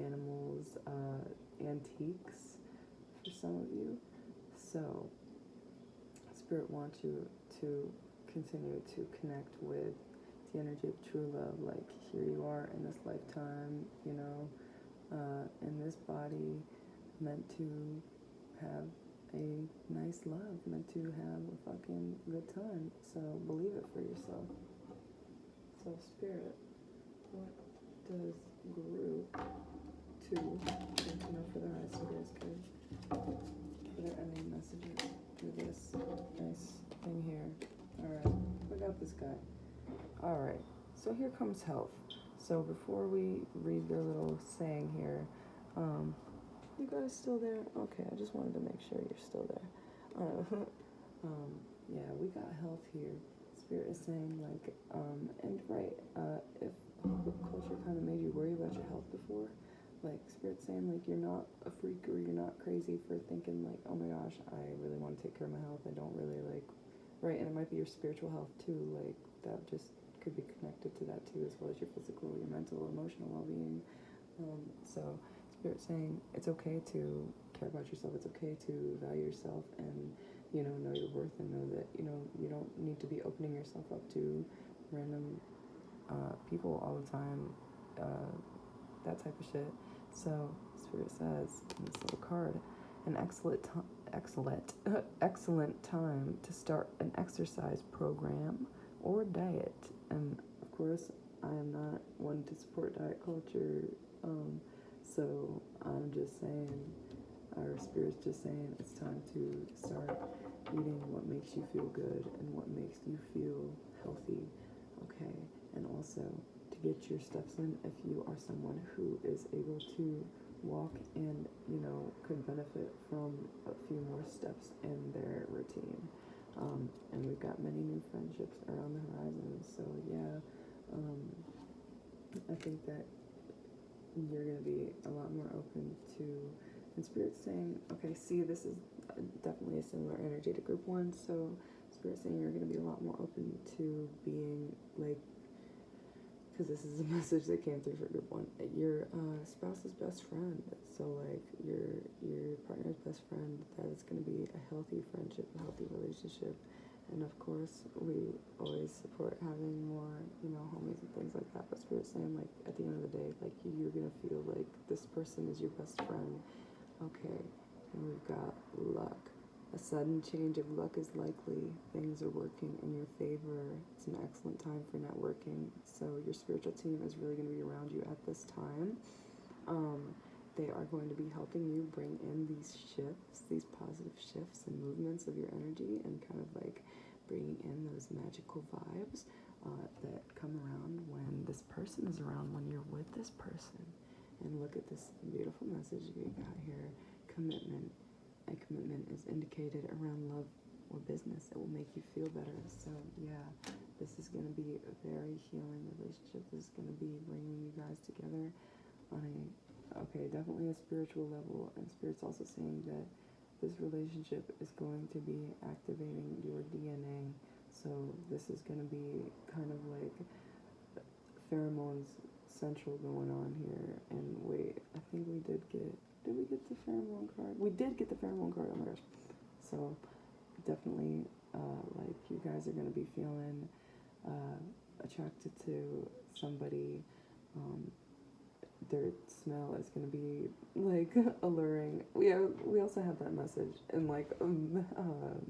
Animals, antiques for some of you. So, Spirit wants you to continue to connect with the energy of true love. Like, here you are in this lifetime, in this body, meant to have a nice love, meant to have a fucking good time. So believe it for yourself. So Spirit, what does group 2 need to know for their eyes so you guys could, for their ending messages through this nice thing here? Alright, we got this guy. Alright, so here comes health. So before we read their little saying here, you guys still there? Okay, I just wanted to make sure you're still there. Yeah, we got health here. Spirit is saying, like, and right, if culture kind of made you worry about your health before, like, Spirit's saying, like, you're not a freak or you're not crazy for thinking, like, oh my gosh, I really want to take care of my health. I don't really, like, right, and it might be your spiritual health too, like, that just could be connected to that too, as well as your physical, your mental, emotional well-being. So Spirit's saying it's okay to care about yourself, it's okay to value yourself and, know your worth and know that, you don't need to be opening yourself up to random people all the time, that type of shit. So Spirit says in this little card, an excellent time to start an exercise program or diet. And of course, I am not one to support diet culture, so I'm just saying, our Spirit's just saying it's time to start eating what makes you feel good and what makes you feel healthy, okay? And also to get your steps in if you are someone who is able to walk and, could benefit from a few more steps in their routine. And we've got many new friendships around the horizon, so yeah, I think that you're going to be a lot more open to, and Spirit's saying, okay, see, this is definitely a similar energy to group 1, so Spirit's saying you're going to be a lot more open to being, like, because this is a message that came through for group 1, your spouse's best friend, so, like, your partner's best friend, that it's going to be a healthy friendship, a healthy relationship. And of course, we always support having more, homies and things like that. But Spirit's saying, like, at the end of the day, like, you're going to feel like this person is your best friend. Okay, and we've got luck. A sudden change of luck is likely. Things are working in your favor. It's an excellent time for networking. So your spiritual team is really going to be around you at this time. They are going to be helping you bring in these shifts, these positive shifts and movements of your energy, and kind of like bringing in those magical vibes that come around when this person is around, when you're with this person. And look at this beautiful message we got here. Commitment. A commitment is indicated around love or business. It will make you feel better. So yeah, this is going to be a very healing relationship. This is going to be bringing you guys together on definitely a spiritual level. And Spirit's also saying that this relationship is going to be activating your DNA. So this is going to be kind of like pheromones central going on here. And wait, I think we did we get the pheromone card? We did get the pheromone card, oh my gosh. So definitely, like, you guys are going to be feeling attracted to somebody. Their smell is going to be like alluring. We also had that message in like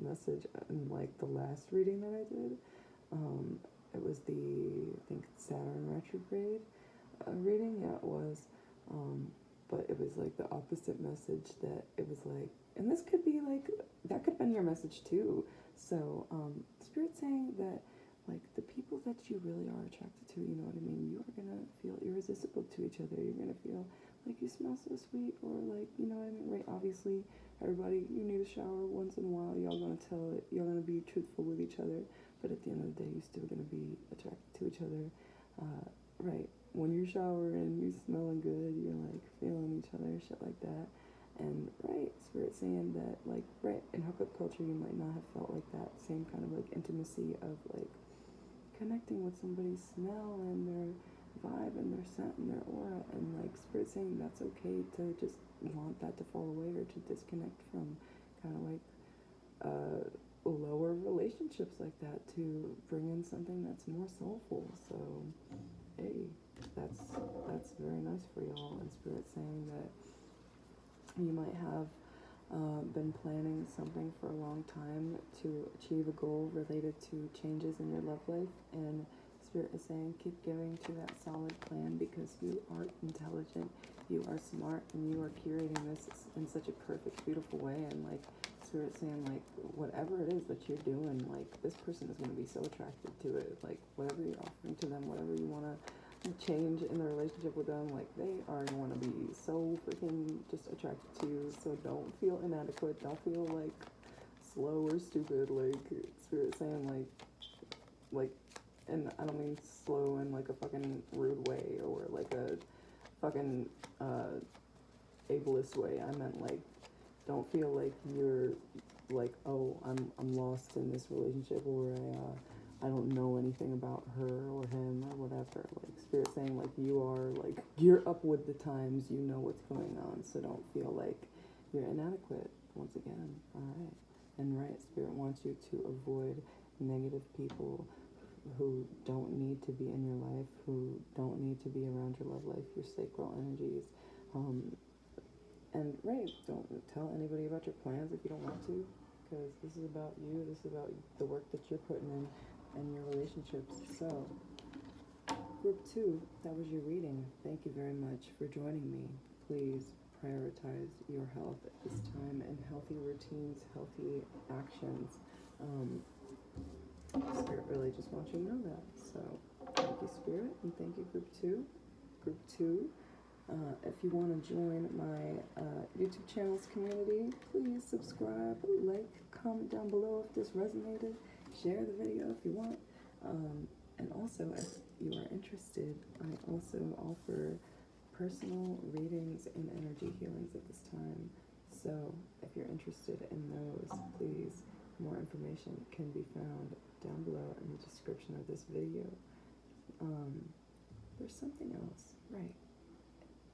message in like the last reading that I did. It was the, I think, Saturn retrograde reading. Yeah, it was. But it was like the opposite message, that it was like, and this could be like, that could have been your message too. So Spirit's saying that, like, the people that you really are attracted to, you know what I mean, you are going to feel irresistible to each other. You're going to feel like you smell so sweet, or like, you know what I mean, right? Obviously, everybody, you need a shower once in a while. Y'all going to tell it. Y'all going to be truthful with each other. But at the end of the day, you're still going to be attracted to each other, right? When you're showering, you smelling good, you're like feeling each other, shit like that. And right, Spirit's saying that, like, right, in hookup culture, you might not have felt like that same kind of like intimacy of like connecting with somebody's smell and their vibe and their scent and their aura. And like Spirit's saying that's okay to just want that to fall away, or to disconnect from kind of like lower relationships like that, to bring in something that's more soulful. So hey, that's very nice for y'all. And Spirit's saying that you might have been planning something for a long time to achieve a goal related to changes in your love life, and Spirit is saying keep giving to that solid plan, because you are intelligent, you are smart, and you are curating this in such a perfect, beautiful way. And like Spirit's saying, like, whatever it is that you're doing, like, this person is going to be so attracted to it. Like, whatever you're offering to them, whatever you want to change in the relationship with them, like, they are going to be so freaking just attracted to you. So don't feel inadequate, don't feel like slow or stupid. Like, Spirit saying, like, and I don't mean slow in like a fucking rude way, or like a fucking ableist way. I meant like, don't feel like you're like, oh, I'm lost in this relationship, or I don't know anything about her or him or whatever. Like, Spirit saying, like, you are, like, you're up with the times, you know what's going on, so don't feel like you're inadequate, once again. All right. And right, Spirit wants you to avoid negative people who don't need to be in your life, who don't need to be around your love life, your sacral energies. And right, don't tell anybody about your plans if you don't want to, because this is about you, this is about the work that you're putting in and your relationships. So, group 2, that was your reading. Thank you very much for joining me. Please prioritize your health at this time, and healthy routines, healthy actions. Spirit really just wants you to know that. So, thank you, Spirit, and thank you, group 2. Group 2. If you want to join my YouTube channel's community, please subscribe, like, comment down below if this resonated, share the video if you want. And also, if you are interested, I also offer personal readings and energy healings at this time. So if you're interested in those, please, more information can be found down below in the description of this video. There's something else, right?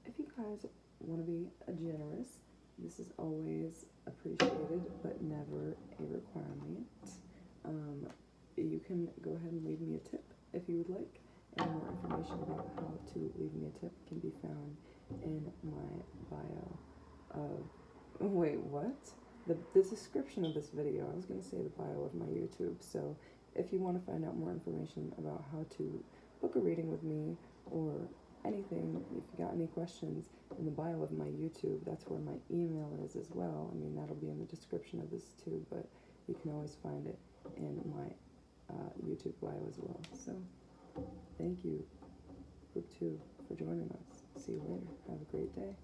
If you guys want to be generous, this is always appreciated, but never a requirement. You can go ahead and leave me a tip if you would like, and more information about how to leave me a tip can be found in my bio of, wait, what? The description of this video. I was going to say the bio of my YouTube. So if you want to find out more information about how to book a reading with me or anything, if you got any questions, in the bio of my YouTube, that's where my email is as well. I mean, that'll be in the description of this too, but you can always find it in my YouTube bio as well. So thank you, Group 2, for joining us. See you later. Have a great day.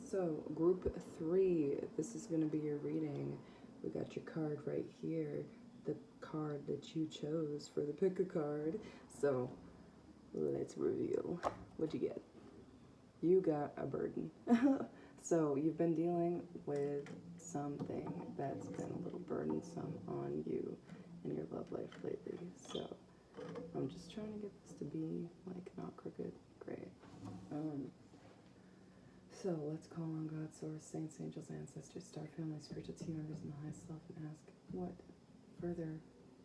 So, Group 3, this is going to be your reading. We got your card right here, the card that you chose for the pick a card. So, let's reveal. What'd you get? You got a burden. So, you've been dealing with something that's been a little burdensome on you in your love life lately. So, I'm just trying to get this to be, like, not crooked. Great. So let's call on God, source, saints, angels, ancestors, star family, spiritual team members, and the highest self, and ask what further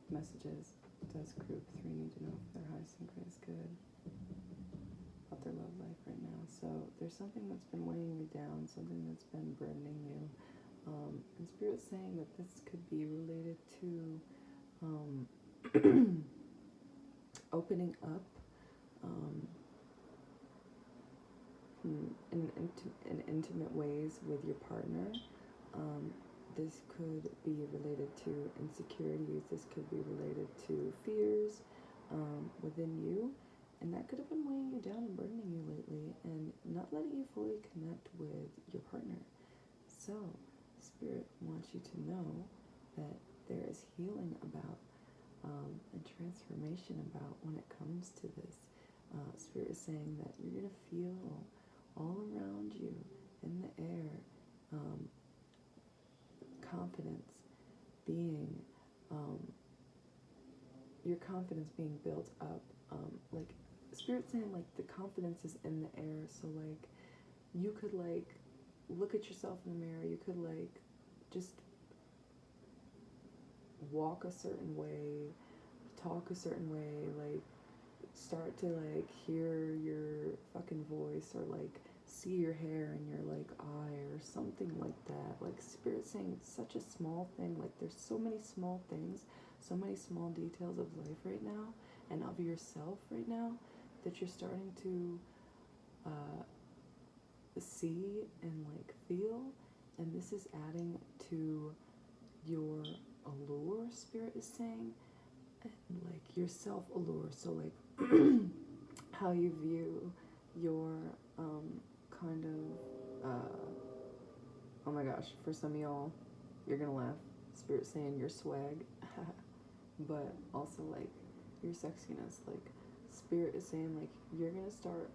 messages does Group 3 need to know for their highest and greatest good about their love life right now. So there's something that's been weighing you down, something that's been burdening you. And Spirit's saying that this could be related to opening up in intimate ways with your partner. This could be related to insecurities. This could be related to fears within you. And that could have been weighing you down and burdening you lately and not letting you fully connect with your partner. So, Spirit wants you to know that there is healing about and transformation about when it comes to this. Spirit is saying that you're going to feel all around you in the air confidence being your confidence being built up. Like Spirit's saying, like the confidence is in the air. So like you could like look at yourself in the mirror. You could like just walk a certain way, talk a certain way, like start to like hear your fucking voice or like see your hair in your like eye or something like that. Like Spirit saying such a small thing, like there's so many small things, so many small details of life right now and of yourself right now that you're starting to see and like feel, and this is adding to your allure, Spirit is saying, and like your self allure. So like how you view your kind of oh my gosh, for some of y'all you're gonna laugh, Spirit saying your swag but also like your sexiness. Like Spirit is saying like you're gonna start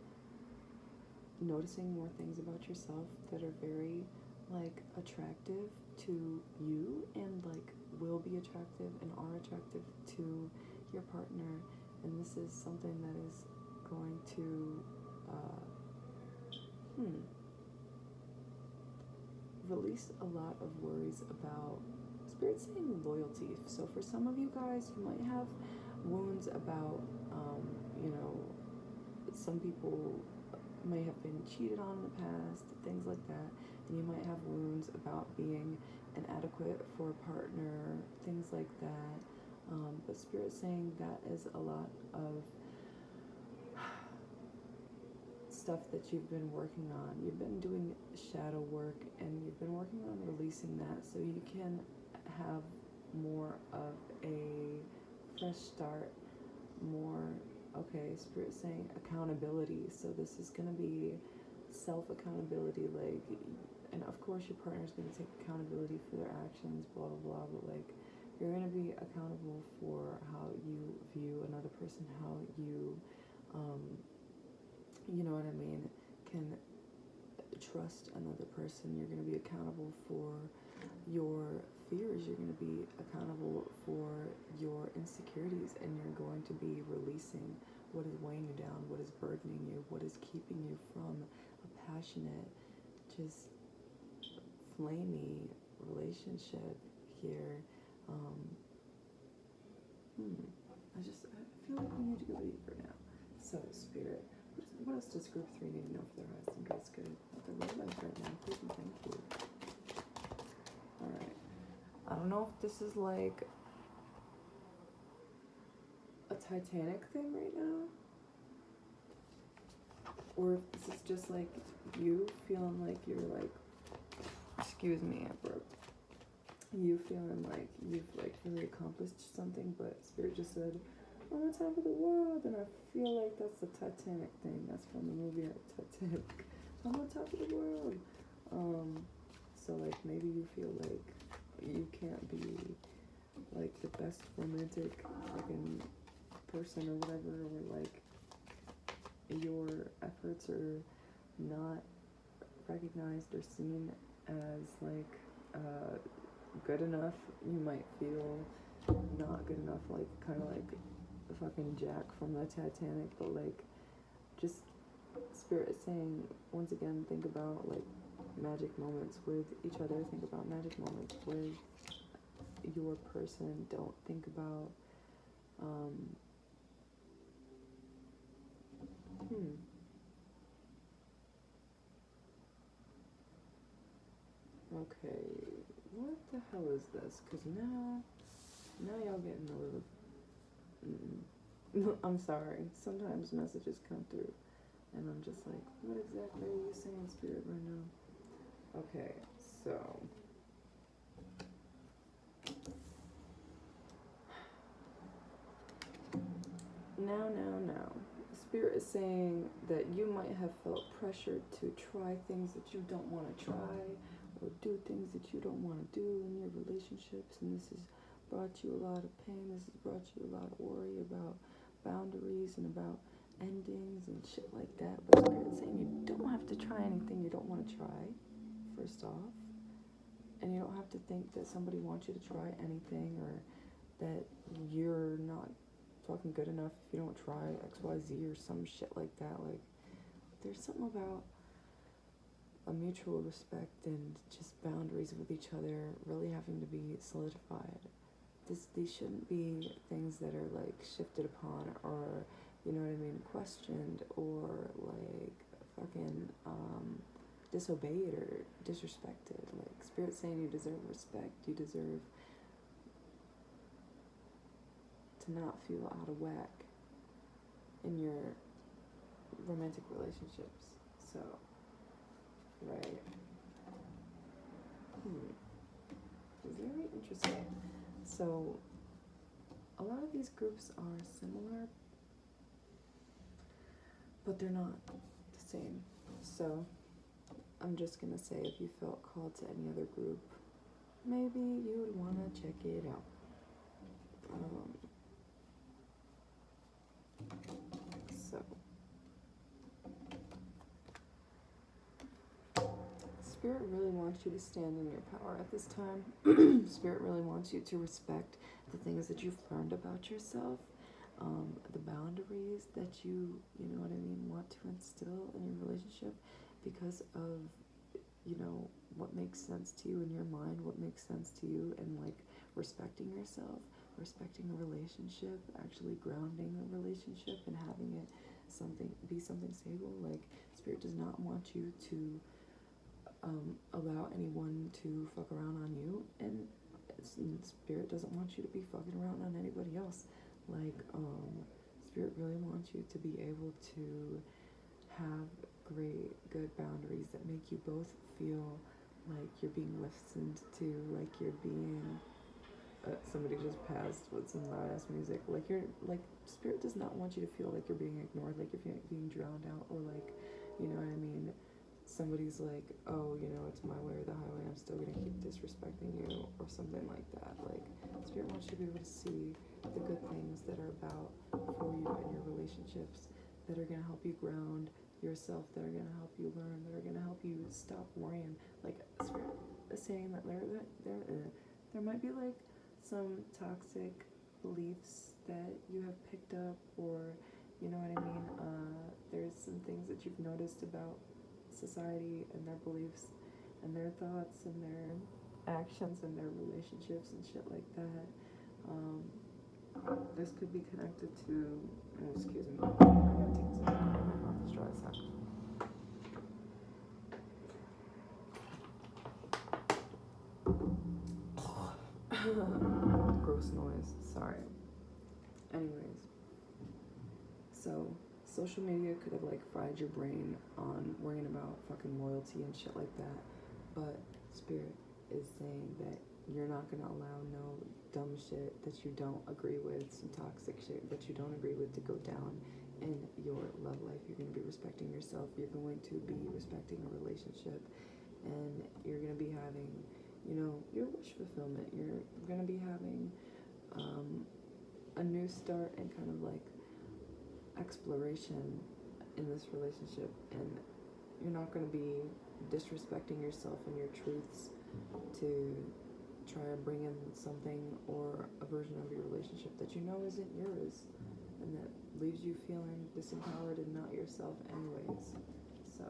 noticing more things about yourself that are very like attractive to you and like will be attractive and are attractive to your partner, and this is something that is going to release a lot of worries about, Spirit saying, loyalty. So for some of you guys, you might have wounds about you know, some people may have been cheated on in the past, things like that, and you might have wounds about being inadequate for a partner, things like that. But Spirit's saying that is a lot of stuff that you've been working on. You've been doing shadow work, and you've been working on releasing that so you can have more of a fresh start, more, okay, Spirit's saying accountability. So this is going to be self-accountability, like, and of course your partner's going to take accountability for their actions, blah, blah, blah, but like, you're going to be accountable for how you view another person, how you, you know what I mean, can trust another person. You're going to be accountable for your fears. You're going to be accountable for your insecurities, and you're going to be releasing what is weighing you down, what is burdening you, what is keeping you from a passionate, just flamey relationship here. I feel like we need to go deeper now. So, Spirit, what else does group 3 need to know for their highest and greatest good? What they're realizing right now, please and thank you. Alright. I don't know if this is like a Titanic thing right now, or if this is just like you feeling like you're like, excuse me, I broke. You feeling like you've like really accomplished something, but Spirit just said, I'm on top of the world, and I feel like that's the Titanic thing. That's from the movie Titanic. I'm on top of the world. So like maybe you feel like you can't be like the best romantic fucking person or whatever, or like your efforts are not recognized or seen as like good enough. You might feel not good enough, like kind of like the fucking Jack from the Titanic, but like just Spirit is saying once again, think about like magic moments with each other. Think about magic moments with your person. Don't think about okay, what the hell is this? Because now y'all getting a little I'm sorry, sometimes messages come through and I'm just like, what exactly are you saying, Spirit, right now? Okay, so now. Spirit is saying that you might have felt pressured to try things that you don't want to try, or do things that you don't want to do in your relationships, and this has brought you a lot of pain. This has brought you a lot of worry about boundaries and about endings and shit like that. But Spirit's saying you don't have to try anything you don't want to try, first off. And you don't have to think that somebody wants you to try anything, or that you're not fucking good enough if you don't try XYZ or some shit like that. Like, there's something about a mutual respect and just boundaries with each other really having to be solidified. These shouldn't be things that are like shifted upon, or, you know what I mean, questioned, or like fucking disobeyed or disrespected. Like, Spirit's saying you deserve respect. You deserve to not feel out of whack in your romantic relationships. So, right. Very interesting. So, a lot of these groups are similar, but they're not the same. So, I'm just gonna say, if you felt called to any other group, maybe you would wanna check it out. So, Spirit really wants you to stand in your power at this time. Spirit really wants you to respect the things that you've learned about yourself, the boundaries that you know what I mean, want to instill in your relationship because of, you know, what makes sense to you in your mind, what makes sense to you, and like respecting yourself, respecting a relationship, actually grounding a relationship and having it be something stable. Like, Spirit does not want you to allow anyone to fuck around on you, and Spirit doesn't want you to be fucking around on anybody else. Like, Spirit really wants you to be able to have great, good boundaries that make you both feel like you're being listened to, like you're being, somebody just passed with some loud ass music, like Spirit does not want you to feel like you're being ignored, like you're being drowned out, or like, you know what I mean, somebody's like, oh, you know, it's my way or the highway, I'm still gonna keep disrespecting you, or something like that. Like, Spirit wants you to be able to see the good things that are about for you and your relationships, that are gonna help you ground yourself, that are gonna help you learn, that are gonna help you stop worrying. Like, Spirit is saying that there might be like some toxic beliefs that you have picked up, or you know what I mean, there's some things that you've noticed about society and their beliefs and their thoughts and their actions and their relationships and shit like that. This could be connected to, oh, excuse me, I gotta take a second, my mouth is dry as heck. Gross noise, sorry. Anyways, so social media could have like fried your brain on worrying about fucking loyalty and shit like that, but Spirit is saying that you're not gonna allow no dumb shit that you don't agree with, some toxic shit that you don't agree with, to go down in your love life. You're gonna be respecting yourself, you're going to be respecting a relationship, and you're gonna be having, you know, your wish fulfillment. You're gonna be having a new start and kind of like exploration in this relationship, and you're not going to be disrespecting yourself and your truths to try and bring in something or a version of your relationship that you know isn't yours, and that leaves you feeling disempowered and not yourself anyways. So,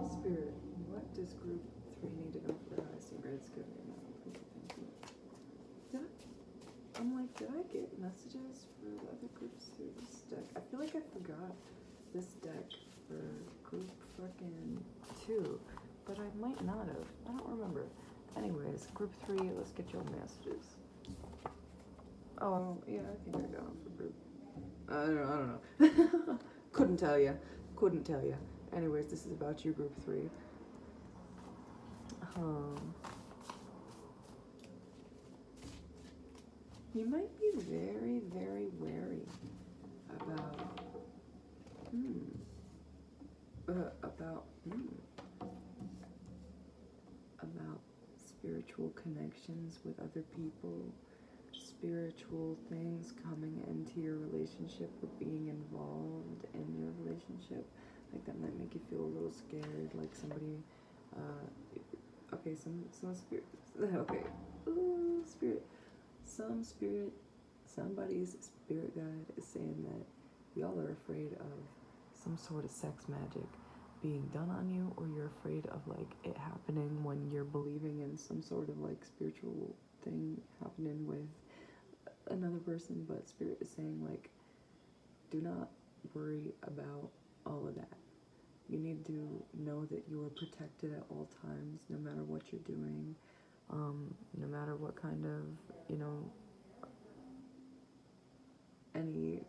Spirit, what does group 3 need to know for their highest and greatest good right now? Thank you. Did I get messages for the other groups through this deck? I feel like I forgot this deck for group fucking 2, but I might not have. I don't remember. Anyways, group 3, let's get your messages. Oh, yeah, I think I got them for group. I don't know. Couldn't tell you. Anyways, this is about you, group 3. You might be very, very wary about spiritual connections with other people, spiritual things coming into your relationship or being involved in your relationship. Like, that might make you feel a little scared, like somebody, somebody's spirit guide is saying that y'all are afraid of some sort of sex magic being done on you, or you're afraid of like it happening when you're believing in some sort of like spiritual thing happening with another person. But Spirit is saying, like, do not worry about all of that. You need to know that you are protected at all times, no matter what you're doing, no matter what kind of, you know, any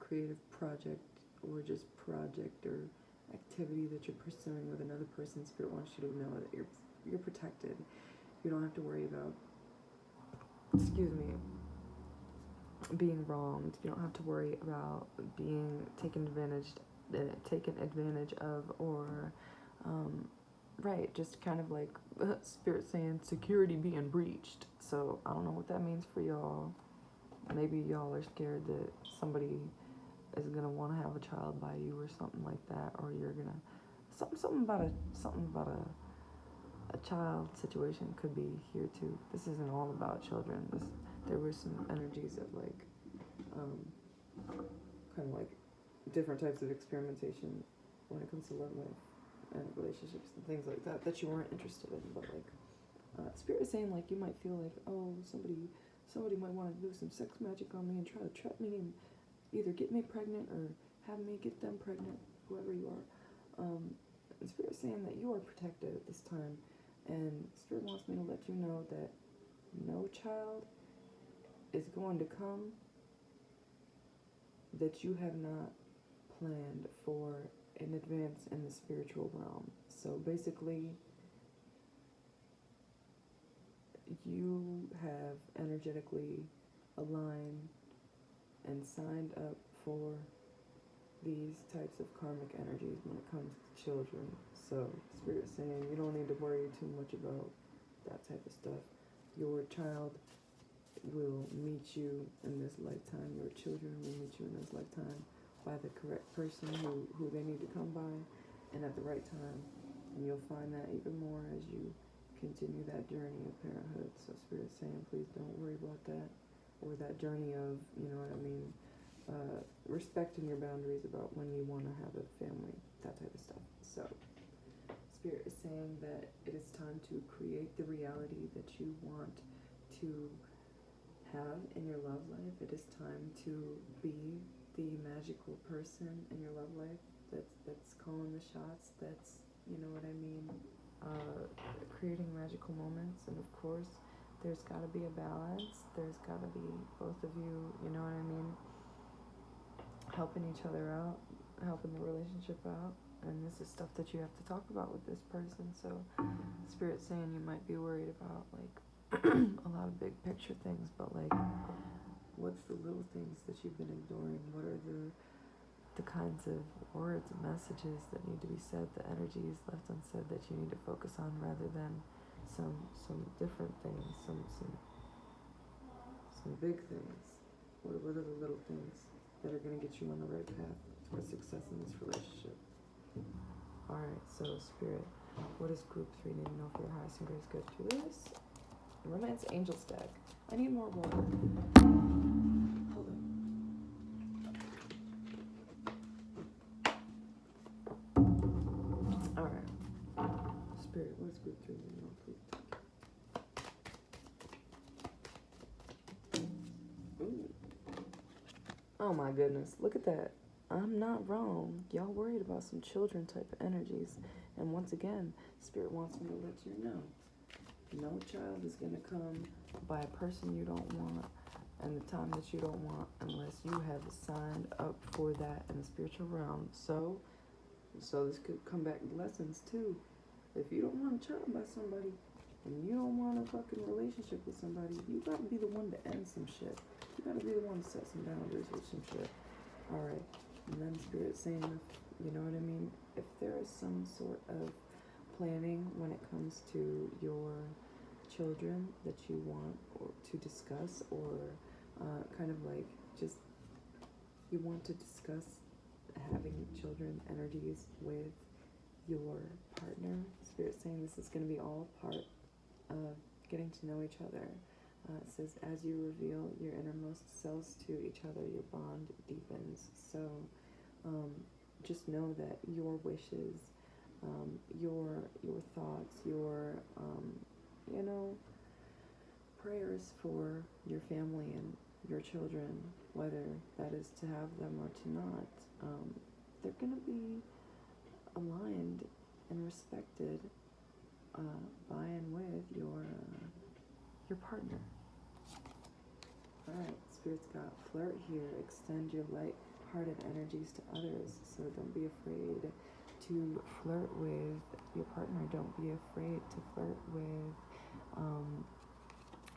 creative project or just project or activity that you're pursuing with another person. Spirit wants you to know that you're protected. You don't have to worry about, being wronged. You don't have to worry about being taken advantage of, or just kind of like Spirit saying security being breached. So I don't know what that means for y'all. Maybe y'all are scared that somebody is gonna want to have a child by you or something like that, or you're gonna something about a child situation could be here too. This isn't all about children. There were some energies of like kind of like different types of experimentation when it comes to love life and relationships and things like that you weren't interested in. But like Spirit is saying, like, you might feel like, oh, somebody somebody might want to do some sex magic on me and try to trap me and either get me pregnant or have me get them pregnant, whoever you are. And Spirit's saying that you are protected at this time, and Spirit wants me to let you know that no child is going to come that you have not planned for in advance in the spiritual realm. So basically, you have energetically aligned and signed up for these types of karmic energies when it comes to children. So Spirit's saying you don't need to worry too much about that type of stuff. Your child will meet you in this lifetime. Your children will meet you in this lifetime by the correct person who they need to come by and at the right time. And you'll find that even more as you continue that journey of parenthood. So Spirit's saying please don't worry about that, or that journey of, you know what I mean, respecting your boundaries about when you want to have a family, that type of stuff. So Spirit is saying that it is time to create the reality that you want to have in your love life. It is time to be the magical person in your love life that's calling the shots, that's, you know what I mean, creating magical moments. And of course, there's got to be a balance. There's got to be both of you, you know what I mean, helping each other out, helping the relationship out. And this is stuff that you have to talk about with this person. So Spirit's saying you might be worried about, like, a lot of big picture things, but, like, what's the little things that you've been ignoring? What are the kinds of words and messages that need to be said, the energies left unsaid that you need to focus on, rather than some different things, some big things? What are the little things that are going to get you on the right path towards success in this relationship? Alright, so Spirit, what does group 3 need to know for their highest and greatest good through this? Romance Angel Stack. I need more water. Hold on. Alright. Spirit, what does group 3 need to know, please? Ooh. Oh my goodness, look at that. I'm not wrong. Y'all worried about some children type of energies. And once again, Spirit wants me to let you know. No child is going to come by a person you don't want and the time that you don't want unless you have signed up for that in the spiritual realm. So this could come back to lessons too. If you don't want a child by somebody and you don't want a fucking relationship with somebody, you got to be the one to end some shit. You got to be the one to set some boundaries with some shit. Alright. And then Spirit saying, you know what I mean? If there is some sort of planning when it comes to your children that you want or to discuss, or kind of like just you want to discuss having children energies with your partner, Spirit saying this is going to be all part of getting to know each other. It says, as you reveal your innermost selves to each other, your bond deepens. So just know that your wishes, your thoughts, your prayers for your family and your children, whether that is to have them or to not, they're going to be aligned and respected by and with your partner. Alright, Spirit's got flirt here. Extend your light-hearted energies to others. So don't be afraid to flirt with your partner. Don't be afraid to flirt with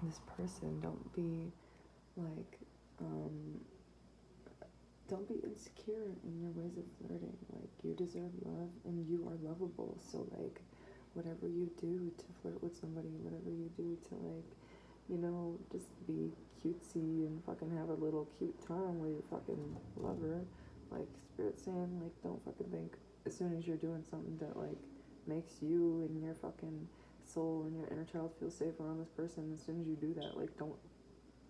this person. Don't be like, don't be insecure in your ways of flirting. Like, you deserve love and you are lovable. So, like, whatever you do to flirt with somebody, whatever you do to, like, just be cutesy and fucking have a little cute time with your fucking lover. Like, Spirit's saying, like, don't fucking think as soon as you're doing something that, like, makes you and your fucking soul and your inner child feel safe around this person, as soon as you do that, like, don't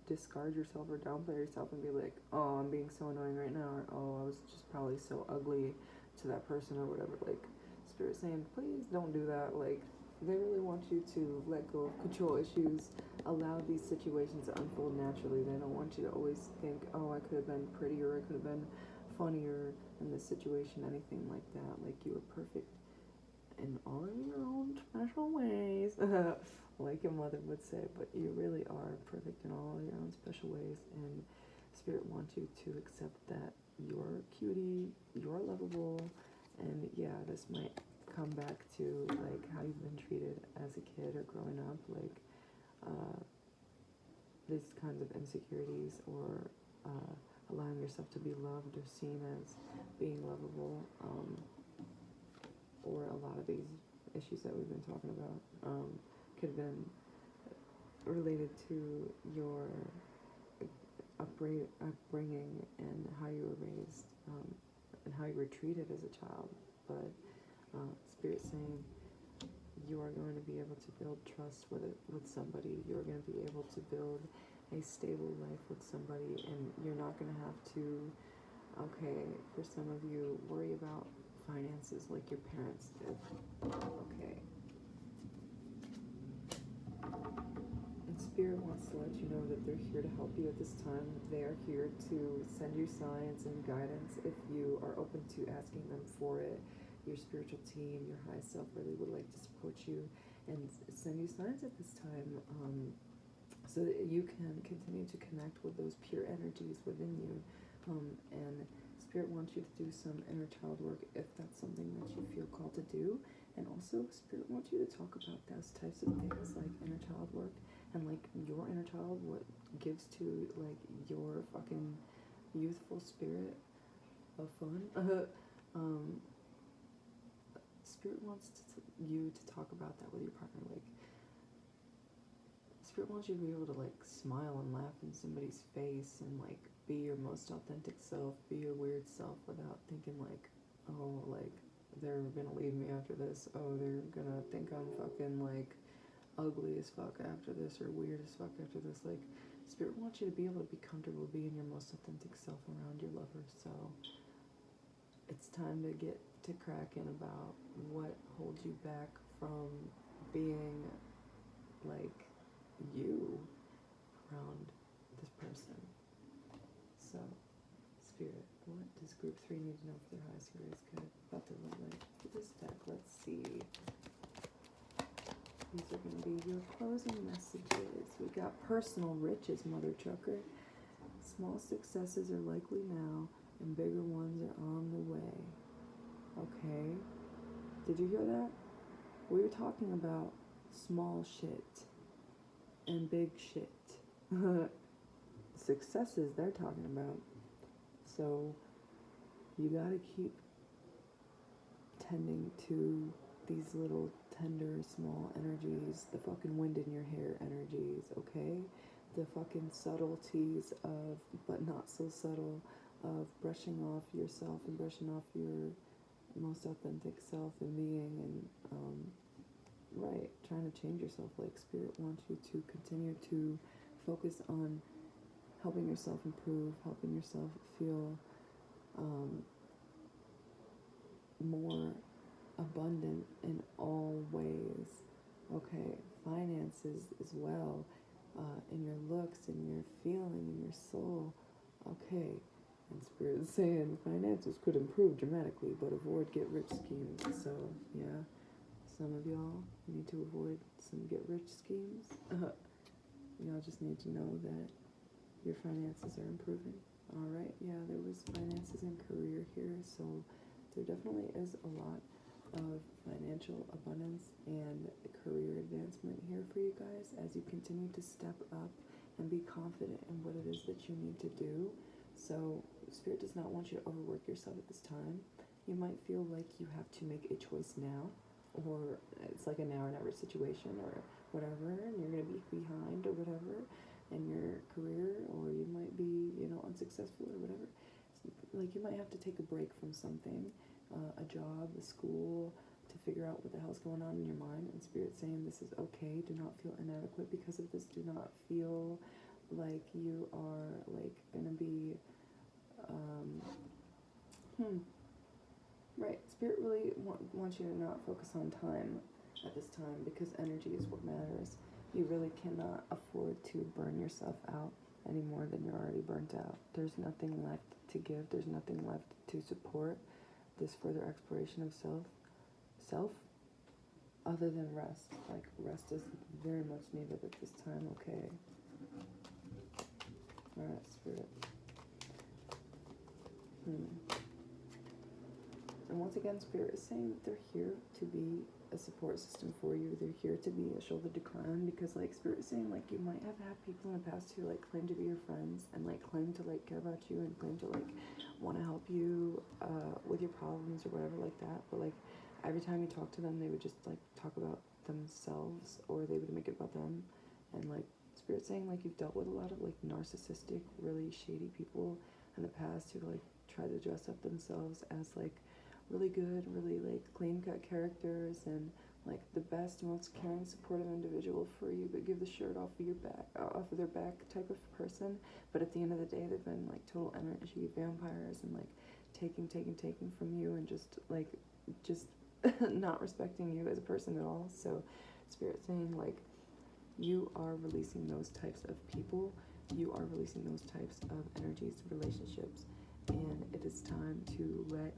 discard yourself or downplay yourself and be like, oh, I'm being so annoying right now, or oh, I was just probably so ugly to that person or whatever. Like, Spirit's saying, please don't do that. Like, they really want you to let go of control issues, allow these situations to unfold naturally. They don't want you to always think, oh, I could have been prettier, I could have been funnier in this situation, anything like that. Like, you are perfect in all of your own special ways, like your mother would say, but you really are perfect in all your own special ways, and Spirit wants you to accept that you're cutie, you're lovable, and yeah, this might come back to like how you've been treated as a kid or growing up, like these kinds of insecurities, or allowing yourself to be loved or seen as being lovable, or a lot of these issues that we've been talking about could have been related to your upbringing and how you were raised, and how you were treated as a child. But Spirit saying you are going to be able to build trust with somebody. You're going to be able to build a stable life with somebody, and you're not going to have to, okay, for some of you, worry about finances like your parents did. Okay. And Spirit wants to let you know that they're here to help you at this time. They are here to send you signs and guidance if you are open to asking them for it. Your spiritual team, your high self really would like to support you and send you signs at this time, so that you can continue to connect with those pure energies within you. And Spirit wants you to do some inner child work if that's something that you feel called to do. And also, Spirit wants you to talk about those types of things like inner child work and like your inner child, what gives to like your fucking youthful spirit of fun. Spirit wants you to talk about that with your partner. Like, Spirit wants you to be able to like smile and laugh in somebody's face and like be your most authentic self, be your weird self without thinking like, oh, like they're gonna leave me after this. Oh, they're gonna think I'm fucking like ugly as fuck after this or weird as fuck after this. Like, Spirit wants you to be able to be comfortable being your most authentic self around your lover. So it's time to get to cracking about what holds you back from being like you around this person. So, Spirit, what does group 3 need to know for their highest and greatest good about their love life? For this deck, let's see. These are going to be your closing messages. We got personal riches, Mother Trucker. Small successes are likely now, and bigger ones are on the way. Okay. Did you hear that? We were talking about small shit and big shit. Successes they're talking about. So you gotta keep tending to these little tender small energies, the fucking wind in your hair energies, okay? The fucking subtleties of, but not so subtle, of brushing off yourself and brushing off your most authentic self and being, and right, trying to change yourself. Like, Spirit wants you to continue to focus on helping yourself improve, helping yourself feel more abundant in all ways. Okay, finances as well, in your looks, in your feeling, in your soul. Okay, and Spirit is saying finances could improve dramatically, but avoid get-rich schemes. So, yeah, some of y'all need to avoid some get-rich schemes. Y'all just need to know that your finances are improving. All right, yeah, there was finances and career here, so there definitely is a lot of financial abundance and career advancement here for you guys as you continue to step up and be confident in what it is that you need to do. So Spirit does not want you to overwork yourself at this time. You might feel like you have to make a choice now, or it's like a now or never situation or whatever, and you're going to be behind or whatever in your career, or you might be, unsuccessful or whatever. Like, you might have to take a break from something, a job, a school, to figure out what the hell's going on in your mind. And Spirit's saying this is okay. Do not feel inadequate because of this. Do not feel like you are like gonna be right. Spirit really wants you to not focus on time. at this time, because energy is what matters. You really cannot afford to burn yourself out any more than you're already burnt out. There's nothing left to give. There's nothing left to support this further exploration of self, other than rest. Like, rest is very much needed at this time. Okay. All right, Spirit. And once again, Spirit is saying that they're here to be a support system for you. They're here to be a shoulder to cry on, because, like, Spirit is saying, like, you might have had people in the past who, like, claim to be your friends and, like, claim to, like, care about you and claim to, like, want to help you with your problems or whatever like that. But, like, every time you talk to them, they would just, like, talk about themselves, or they would make it about them. And, like, Spirit's saying, like, you've dealt with a lot of, like, narcissistic, really shady people in the past who, like, try to dress up themselves as, like, really good, really, like, clean-cut characters and, like, the best, most caring, supportive individual for you, but give the shirt off of their back type of person. But at the end of the day, they've been, like, total energy vampires and, like, taking from you and just not respecting you as a person at all. So Spirit's saying, like, you are releasing those types of people. You are releasing those types of energies, relationships. And it is time to let,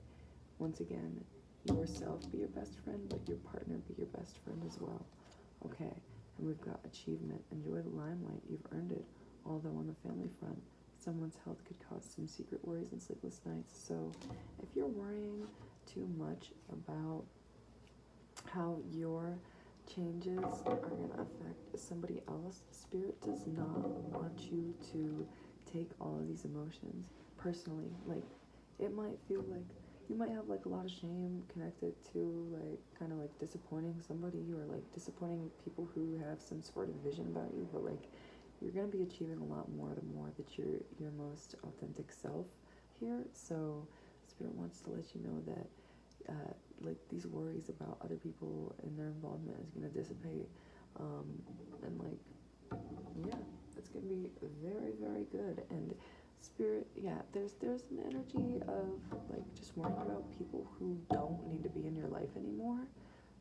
once again, yourself be your best friend, but your partner be your best friend as well. Okay, and we've got achievement. Enjoy the limelight. You've earned it. Although on the family front, someone's health could cause some secret worries and sleepless nights. So if you're worrying too much about how your changes are going to affect somebody else, Spirit does not want you to take all of these emotions personally. Like, it might feel like you might have, like, a lot of shame connected to, like, kind of, like, disappointing somebody or, like, disappointing people who have some sort of vision about you, but, like, you're going to be achieving a lot more the more that you're your most authentic self here. So Spirit wants to let you know that like, these worries about other people and their involvement is going to dissipate, and, like, yeah, it's going to be very, very good. And Spirit, yeah, there's an energy of, like, just worrying about people who don't need to be in your life anymore.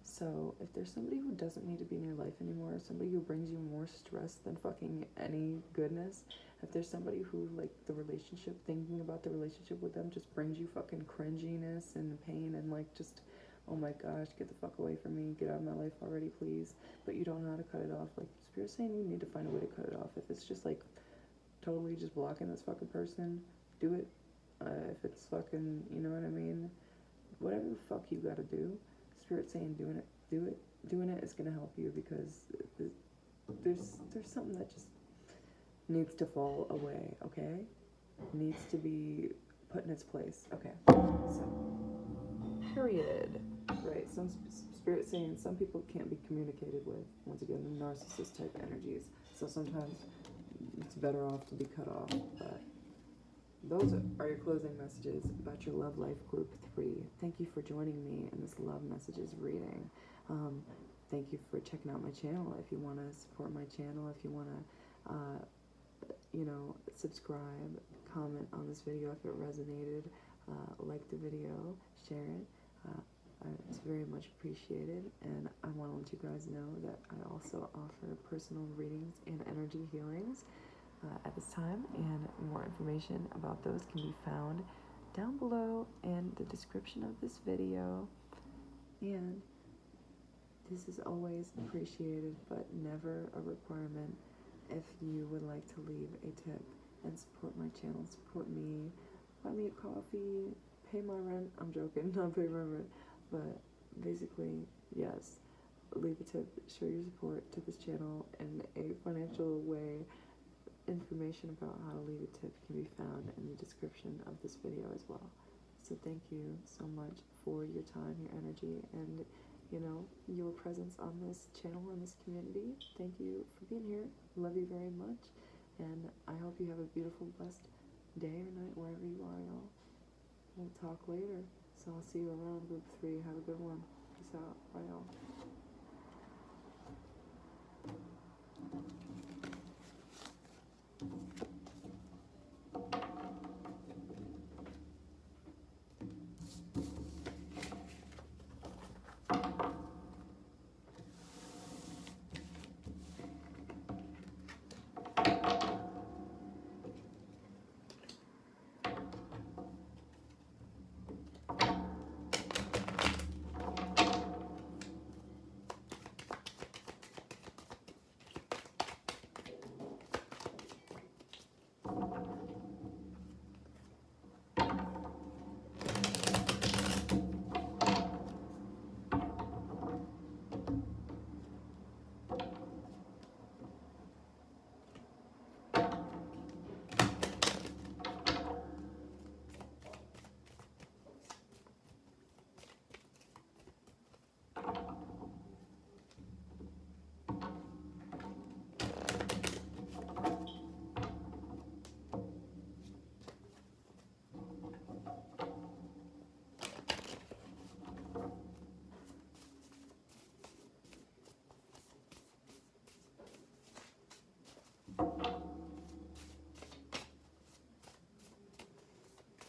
So if there's somebody who doesn't need to be in your life anymore, somebody who brings you more stress than fucking any goodness, if there's somebody who, like, the relationship, thinking about the relationship with them just brings you fucking cringiness and pain and, like, just, oh my gosh, get the fuck away from me, get out of my life already, please, but you don't know how to cut it off, like, Spirit's saying you need to find a way to cut it off. If it's just, like, totally just blocking this fucking person, do it. If it's fucking, you know what I mean, whatever the fuck you gotta do, Spirit's saying doing it is gonna help you, because there's something that just needs to fall away, okay? Needs to be put in its place, okay? So, period. Right, some Spirit's saying some people can't be communicated with, once again, the narcissist type energies, so sometimes it's better off to be cut off. But those are your closing messages about your Love Life Group 3. Thank you for joining me in this Love Messages reading. Thank you for checking out my channel. If you want to support my channel, if you want to, subscribe, comment on this video if it resonated, like the video, share it. It's very much appreciated, and I want to let you guys know that I also offer personal readings and energy healings at this time, and more information about those can be found down below in the description of this video. And this is always appreciated, but never a requirement. If you would like to leave a tip and support my channel, support me, buy me a coffee, pay my rent. I'm joking, not pay my rent, but basically, yes, leave a tip, show your support to this channel in a financial way. Information about how to leave a tip can be found in the description of this video as well. So thank you so much for your time, your energy, and your presence on this channel and this community. Thank you for being here. Love you very much, and I hope you have a beautiful, blessed day or night wherever you are, y'all. We'll talk later. So I'll see you around Group 3. Have a good one. Peace out. Bye, y'all.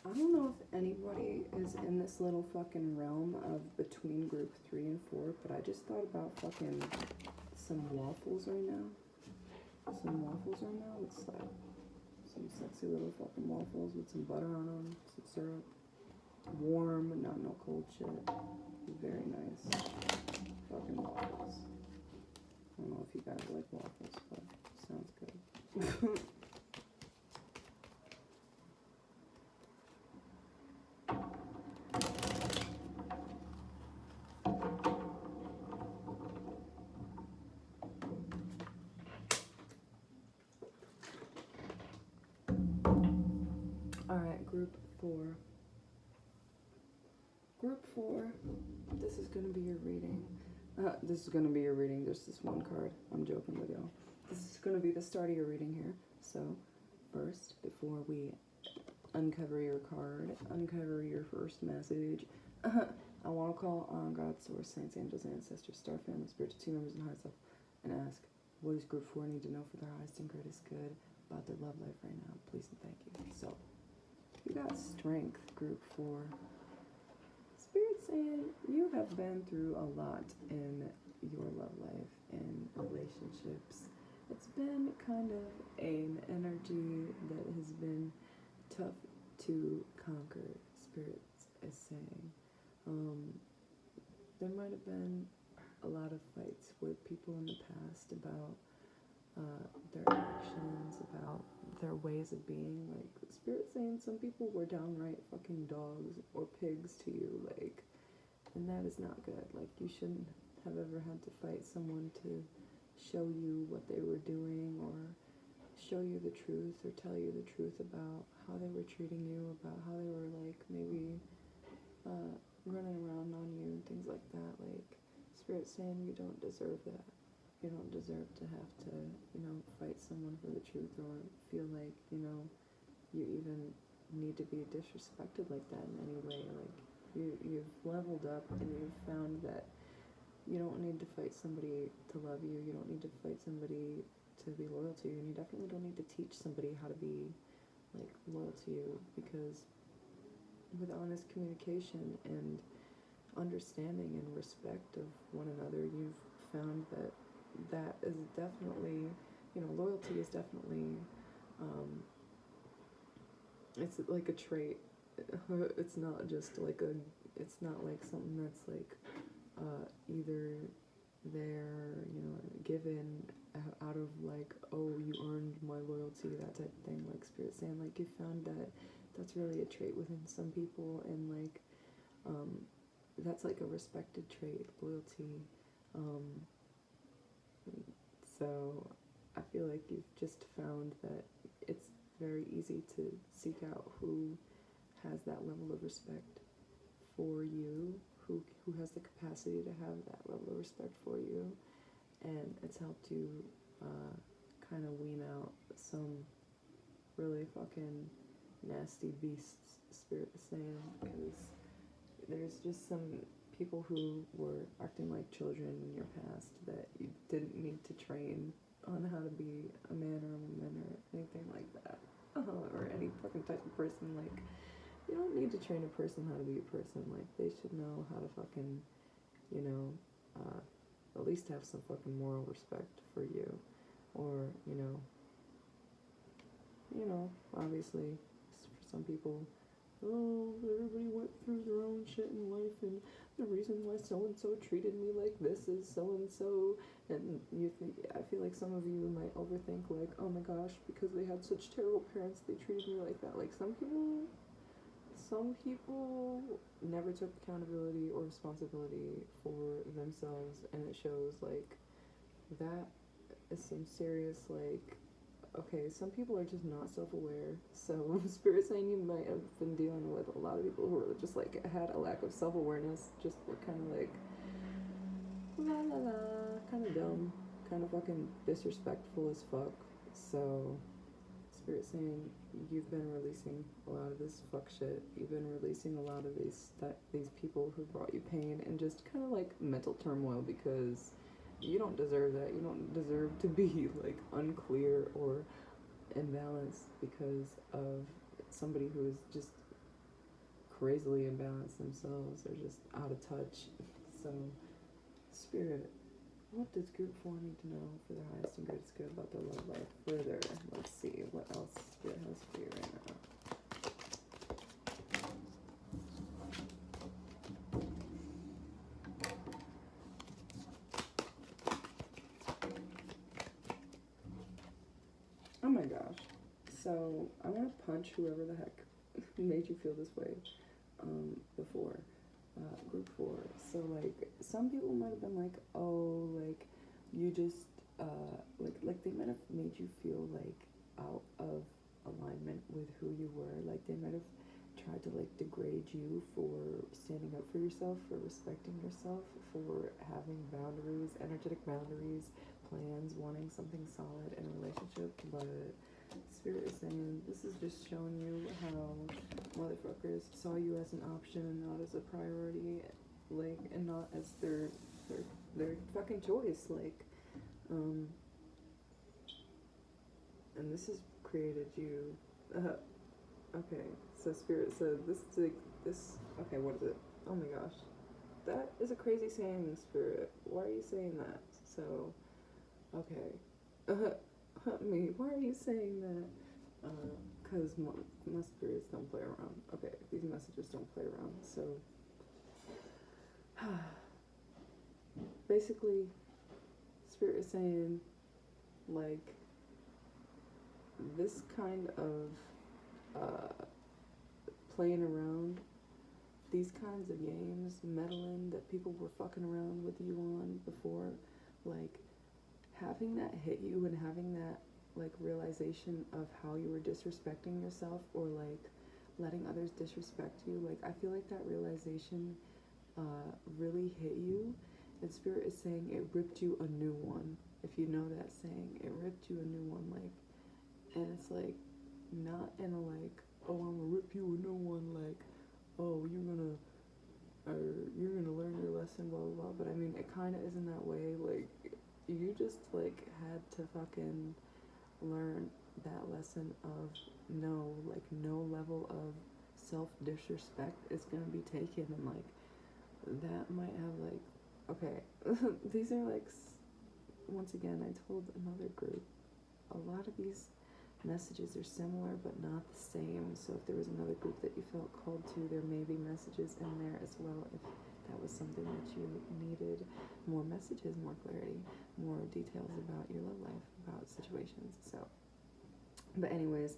I don't know if anybody is in this little fucking realm of between group 3 and 4, but I just thought about fucking some waffles right now. It's like some sexy little fucking waffles with some butter on them, some syrup, warm, not no cold shit. Very nice fucking waffles. I don't know if you guys like waffles, but sounds good. Alright, group 4. Group 4, this is gonna be your reading. There's this one card. I'm joking with y'all. This is gonna be the start of your reading here. So, first, before we uncover your card, uncover your first message, I want to call on God, Source, Saints, Angels, Ancestors, Star Family, Spirits, team members, and higher self, and ask, what does group 4 need to know for their highest and greatest good about their love life right now? Please and thank you. So, you got strength, group 4. Spirit saying you have been through a lot in your love life and relationships. It's been kind of an energy that has been tough to conquer, Spirit is saying. There might have been a lot of fights with people in the past about their actions, about their ways of being. Like, Spirit saying some people were downright fucking dogs or pigs to you, like, and that is not good. Like, you shouldn't have ever had to fight someone to show you what they were doing, or show you the truth, or tell you the truth about how they were treating you, about how they were, like, maybe running around on you and things like that. Like, Spirit saying you don't deserve that. You don't deserve to have to, fight someone for the truth, or feel like, you even need to be disrespected like that in any way. Like, you've leveled up and you've found that you don't need to fight somebody to love you. You don't need to fight somebody to be loyal to you. And you definitely don't need to teach somebody how to be, like, loyal to you, because with honest communication and understanding and respect of one another, you've found that is definitely, loyalty is definitely, it's like a trait. It's not just like it's not like something that's like either there, given out of like, oh, you earned my loyalty, that type of thing. Like, Spirit saying, like, you found that that's really a trait within some people, and like that's like a respected trait, loyalty. So I feel like you've just found that it's very easy to seek out who has that level of respect for you, who has the capacity to have that level of respect for you, and it's helped you kind of wean out some really fucking nasty beasts, Spirit is saying, because there's just some people who were acting like children in your past that you didn't need to train on how to be a man or a woman or anything like that, or any fucking type of person. Like, you don't need to train a person how to be a person. Like, they should know how to fucking, at least have some fucking moral respect for you, or, obviously, for some people, oh, everybody went through their own shit in life, and the reason why so-and-so treated me like this is so-and-so, and I feel like some of you might overthink, like, oh my gosh, because they had such terrible parents, they treated me like that. Like, some people never took accountability or responsibility for themselves, and it shows. Like, that is some serious, like, okay, some people are just not self-aware. So Spirit saying you might have been dealing with a lot of people who were just like had a lack of self-awareness, just were kind of like la la la, kind of dumb, kind of fucking disrespectful as fuck. So Spirit saying you've been releasing a lot of this fuck shit. You've been releasing a lot of these people who brought you pain and just kind of like mental turmoil, because you don't deserve that. You don't deserve to be like unclear or imbalanced because of somebody who is just crazily imbalanced themselves or just out of touch. So, Spirit, what does group 4 need to know for the highest and greatest good about their love life further? Let's see what else Spirit has for you right now. Oh my gosh. So, I want to punch whoever the heck made you feel this way before. Group 4. So, like, some people might have been like, oh, like, you just, like they might have made you feel, like, out of alignment with who you were. Like, they might have tried to, like, degrade you for standing up for yourself, for respecting yourself, for having boundaries, energetic boundaries, plans, wanting something solid in a relationship. But Spirit is saying this is just showing you how motherfuckers saw you as an option and not as a priority, like, and not as their fucking choice, like, and this has created you. Okay, so Spirit said this is like this. Okay, what is it? Oh my gosh, that is a crazy saying, Spirit. Why are you saying that? So, okay. Me, why are you saying that? Because my spirits don't play around. Okay, these messages don't play around. So, basically, Spirit is saying, like, this kind of playing around, these kinds of games, meddling that people were fucking around with you on before, like, having that hit you and having that, like, realization of how you were disrespecting yourself or, like, letting others disrespect you, like, I feel like that realization really hit you, and Spirit is saying it ripped you a new one. If you know that saying, it ripped you a new one, like, and it's, like, not in a, like, oh, I'm gonna rip you a new one, like, oh, you're gonna learn your lesson, blah, blah, blah, but I mean, it kind of is in that way, like, you just, like, had to fucking learn that lesson of no, like, no level of self-disrespect is gonna be taken, and, like, that might have, like, okay, these are, like, once again, I told another group, a lot of these messages are similar but not the same, so if there was another group that you felt called to, there may be messages in there as well if that was something that you needed, more messages, more clarity, more details about your love life, about situations. So, but anyways,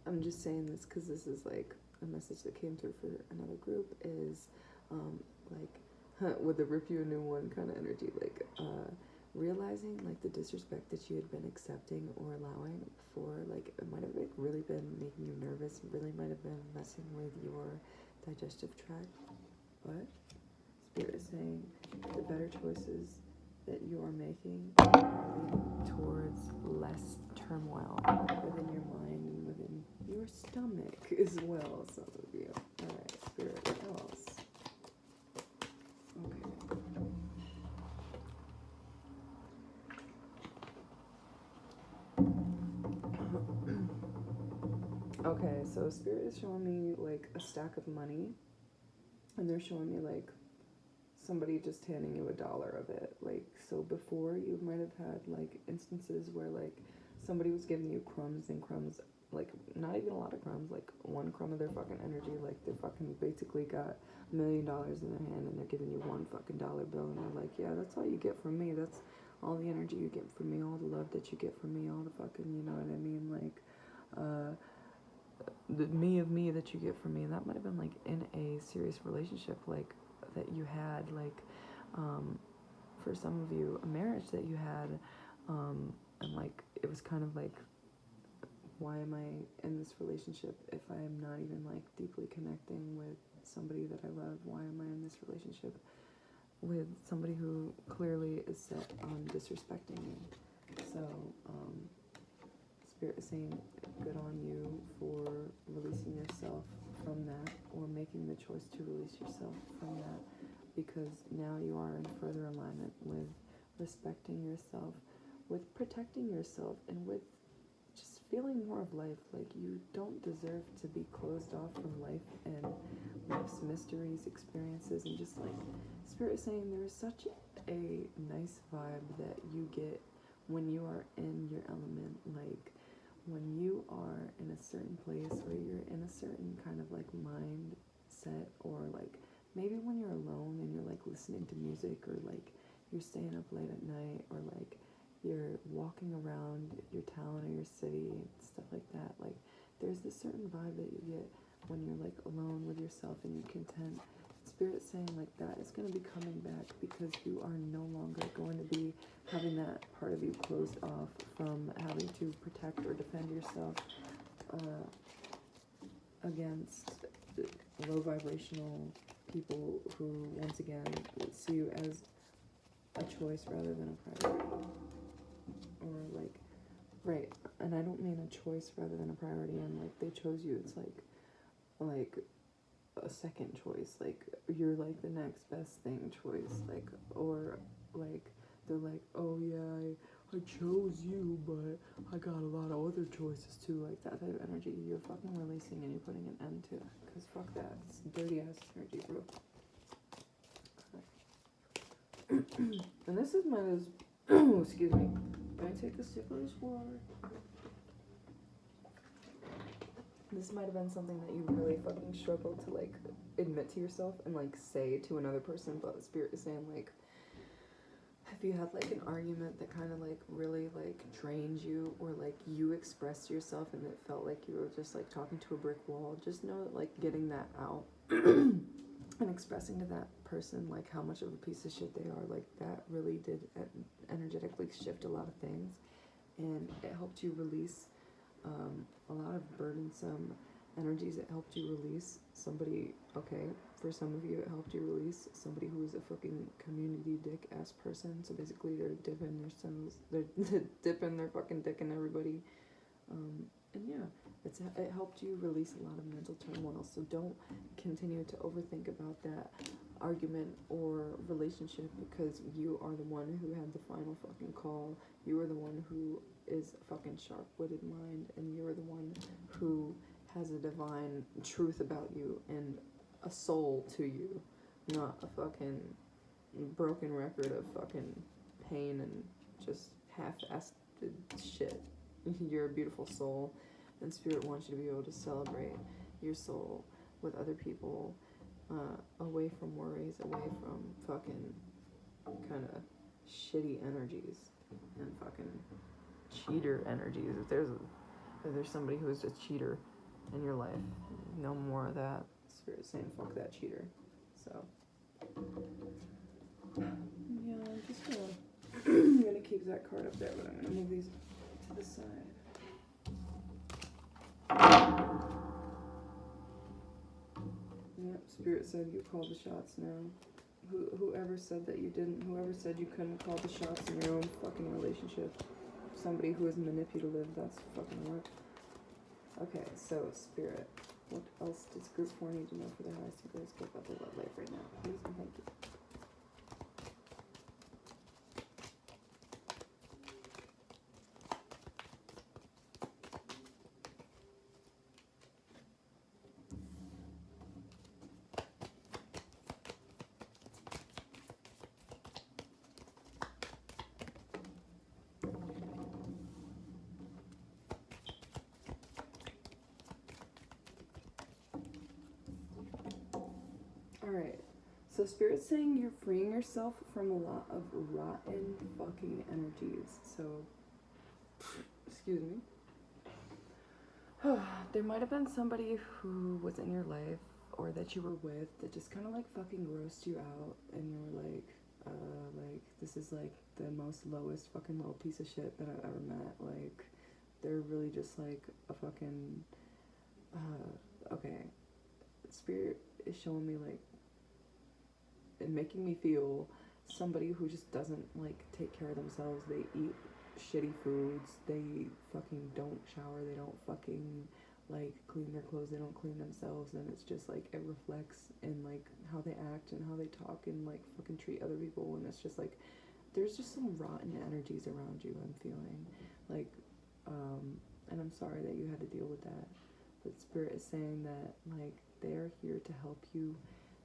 I'm just saying this because this is, like, a message that came through for another group is, like, with the rip you a new one kind of energy, like, realizing, like, the disrespect that you had been accepting or allowing before, like, it might have, like, really been making you nervous, really might have been messing with your digestive tract, but Spirit is saying the better choices that you are making are leading towards less turmoil within your mind and within your stomach as well, some of you. Alright, Spirit, what else? Okay, so Spirit is showing me, like, a stack of money, and they're showing me, like, somebody just handing you $1 of it. Like, so before you might have had, like, instances where, like, somebody was giving you crumbs and crumbs, like, not even a lot of crumbs, like, one crumb of their fucking energy, like, they fucking basically got $1 million in their hand and they're giving you one fucking dollar bill, and they're like, yeah, that's all you get from me, that's all the energy you get from me, all the love that you get from me, all the fucking, you know what I mean, like, the me that you get from me. And that might have been, like, in a serious relationship, like, that you had, like, for some of you, a marriage that you had, and, like, it was kind of like, why am I in this relationship if I am not even, like, deeply connecting with somebody that I love? Why am I in this relationship with somebody who clearly is set on disrespecting me? So, Spirit is saying, good on you for releasing yourself from that, or making the choice to release yourself from that, because now you are in further alignment with respecting yourself, with protecting yourself, and with just feeling more of life. Like, you don't deserve to be closed off from life and life's mysteries, experiences, and just like Spirit is saying there is such a nice vibe that you get when you are in your element. Like, when you are in a certain place or you're in a certain kind of like mindset, or like maybe when you're alone and you're like listening to music, or like you're staying up late at night, or like you're walking around your town or your city and stuff like that. Like, there's this certain vibe that you get when you're like alone with yourself and you're content. Spirit's saying like that is going to be coming back, because you are no longer going to be having that part of you closed off from having to protect or defend yourself against low vibrational people who, once again, see you as a choice rather than a priority. Or like, right, and I don't mean a choice rather than a priority, and like they chose you. It's like a second choice, like you're like the next best thing choice, like, or like they're like, oh yeah, I chose you, but I got a lot of other choices too. Like that type of energy you're fucking releasing and you're putting an end to, because fuck that, it's dirty ass energy, bro. And this is excuse me, can I take a sip of this water? This might have been something that you really fucking struggled to like admit to yourself and like say to another person, but Spirit is saying like, if you had like an argument that kind of like really like drained you, or like you expressed yourself and it felt like you were just like talking to a brick wall, just know that like getting that out and expressing to that person like how much of a piece of shit they are, like that really did energetically shift a lot of things, and it helped you release a lot of burdensome energies. It helped you release somebody, okay, for some of you it helped you release somebody who is a fucking community dick ass person. So basically they're dipping their fucking dick in everybody. And yeah, it helped you release a lot of mental turmoil. So don't continue to overthink about that argument or relationship, because you are the one who had the final fucking call. You are the one who is a fucking sharp-witted mind, and you're the one who has a divine truth about you and a soul to you, not a fucking broken record of fucking pain and just half-assed shit. You're a beautiful soul, and Spirit wants you to be able to celebrate your soul with other people, away from worries, away from fucking kind of shitty energies and fucking cheater energies. If there's somebody who is a cheater in your life, no more of that. Spirit's saying fuck that cheater. So yeah, I'm just I'm gonna keep that card up there, but I'm gonna move these to the side. Yep, Spirit said you call the shots now. Whoever said that you didn't, whoever said you couldn't call the shots in your own fucking relationship, somebody who is manipulative, that's fucking work. Okay, so Spirit, what else does Group 4 need to know for their highest and greatest good about their love life right now? Please and thank you. Alright, so Spirit's saying you're freeing yourself from a lot of rotten fucking energies. So, excuse me. There might have been somebody who was in your life or that you were with that just kind of like fucking grossed you out, and you were like, this is like the most lowest fucking little piece of shit that I've ever met. Like, they're really just like a fucking, okay. Spirit is showing me like, and making me feel somebody who just doesn't like take care of themselves. They eat shitty foods, they fucking don't shower, they don't fucking like clean their clothes, they don't clean themselves, and it's just like it reflects in like how they act and how they talk and like fucking treat other people, and it's just like there's just some rotten energies around you. I'm feeling like and I'm sorry that you had to deal with that. But Spirit is saying that, like, they're here to help you.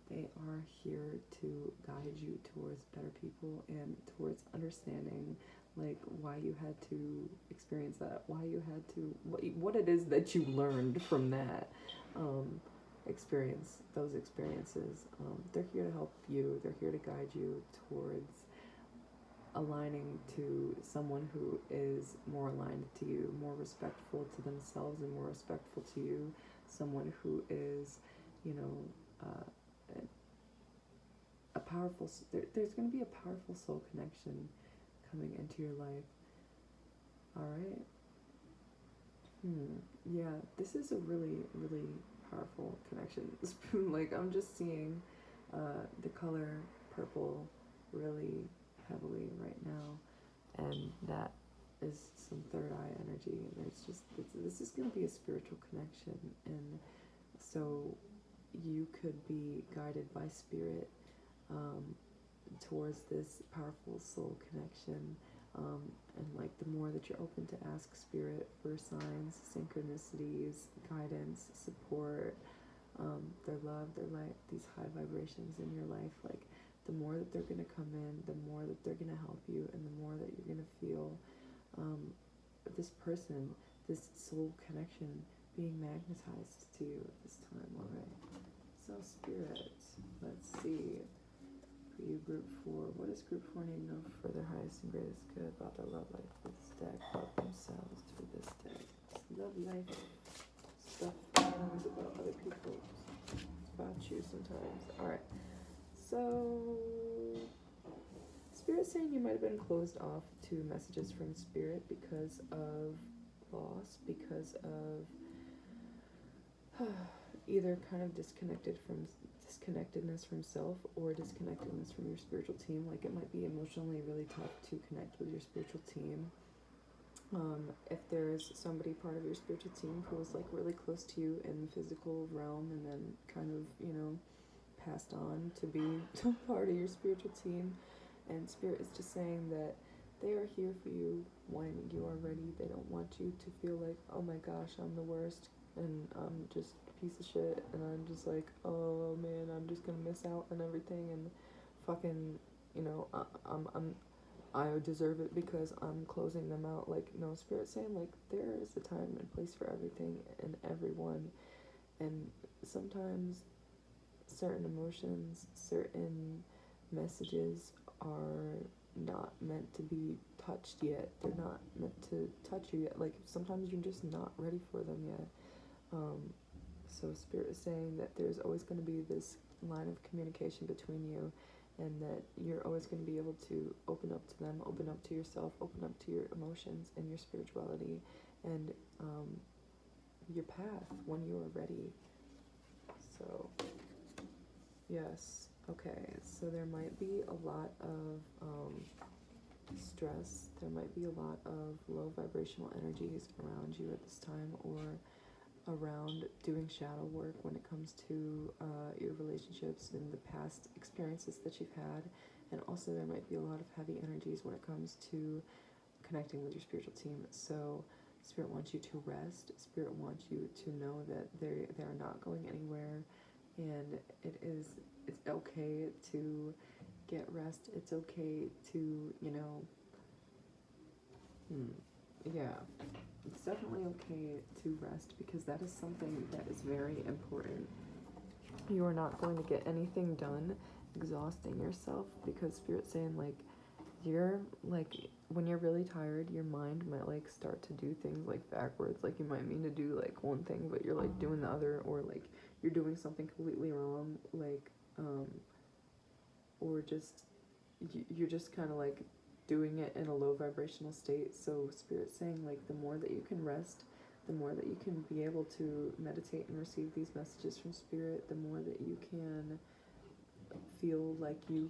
They are here to guide you towards better people and towards understanding, like, why you had to experience that, why you had to, what it is that you learned from that those experiences. They're here to help you. They're here to guide you towards aligning to someone who is more aligned to you, more respectful to themselves and more respectful to you, someone who is, you know, a powerful, there's going to be a powerful soul connection coming into your life. All right. Yeah, this is a really, really powerful connection. Like, I'm just seeing the color purple really heavily right now, and that is some third eye energy. And there's just, this is going to be a spiritual connection, and so you could be guided by Spirit towards this powerful soul connection. And like, the more that you're open to ask Spirit for signs, synchronicities, guidance, support, their love, their light, these high vibrations in your life, like, the more that they're going to come in, the more that they're going to help you, and the more that you're going to feel this person, this soul connection being magnetized to you at this time. All right. So Spirit, let's see. For you, Group 4, what does Group 4 need to know for their highest and greatest good about their love life for this deck, about themselves for this deck? Love life stuff about other people. It's about you sometimes. Alright. So Spirit's saying you might have been closed off to messages from Spirit because of loss, because of either kind of disconnectedness from self or disconnectedness from your spiritual team. Like, it might be emotionally really tough to connect with your spiritual team. If there's somebody part of your spiritual team who was like really close to you in the physical realm and then kind of, you know, passed on to be part of your spiritual team, and Spirit is just saying that they are here for you when you are ready. They don't want you to feel like, oh my gosh, I'm the worst and I'm just a piece of shit and I'm just like, oh man, I'm just gonna miss out on everything and fucking, you know, I deserve it because I'm closing them out. Like, no, Spirit's saying, like, there is a time and place for everything and everyone, and sometimes certain emotions, certain messages are not meant to be touched yet. They're not meant to touch you yet. Like, sometimes you're just not ready for them yet. So Spirit is saying that there's always going to be this line of communication between you, and that you're always going to be able to open up to them, open up to yourself, open up to your emotions and your spirituality and your path when you are ready. So, yes. Okay, so there might be a lot of stress. There might be a lot of low vibrational energies around you at this time, or around doing shadow work when it comes to your relationships and the past experiences that you've had. And also there might be a lot of heavy energies when it comes to connecting with your spiritual team. So Spirit wants you to rest. Spirit wants you to know that they are not going anywhere, and it's okay to get rest. It's okay to, you know, yeah, it's definitely okay to rest, because that is something that is very important. You are not going to get anything done exhausting yourself, because Spirit's saying, like, you're, like, when you're really tired, your mind might, like, start to do things, like, backwards. Like, you might mean to do, like, one thing, but you're, like, doing the other, or, like, you're doing something completely wrong, like, or just, you're just kind of, like, doing it in a low vibrational state. So Spirit's saying, like, the more that you can rest, the more that you can be able to meditate and receive these messages from Spirit, the more that you can feel like you...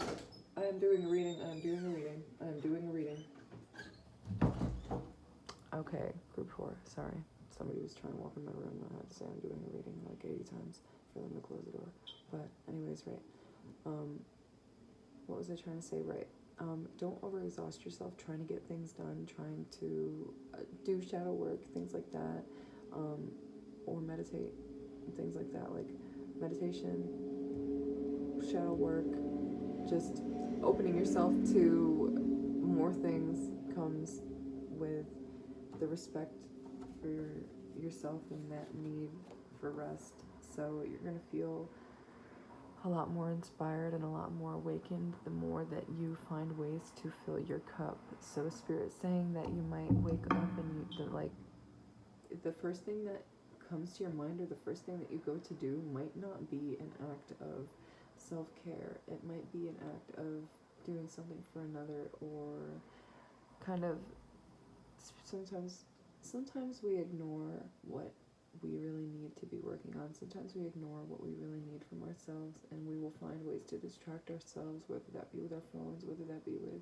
I am doing a reading. Okay, Group 4, sorry. Somebody was trying to walk in my room and I had to say I'm doing a reading like 80 times for them to close the door. But anyways, right. What was I trying to say? Right. Don't overexhaust yourself trying to get things done, trying to do shadow work, things like that, or meditate, things like that, like meditation, shadow work, just opening yourself to more things comes with the respect for yourself and that need for rest. So you're going to feel a lot more inspired and a lot more awakened the more that you find ways to fill your cup. So Spirit's saying that you might wake up and the first thing that comes to your mind or the first thing that you go to do might not be an act of self-care. It might be an act of doing something for another, or kind of sometimes we ignore what we really need to be working on. Sometimes we ignore what we really need from ourselves, and we will find ways to distract ourselves, whether that be with our phones, whether that be with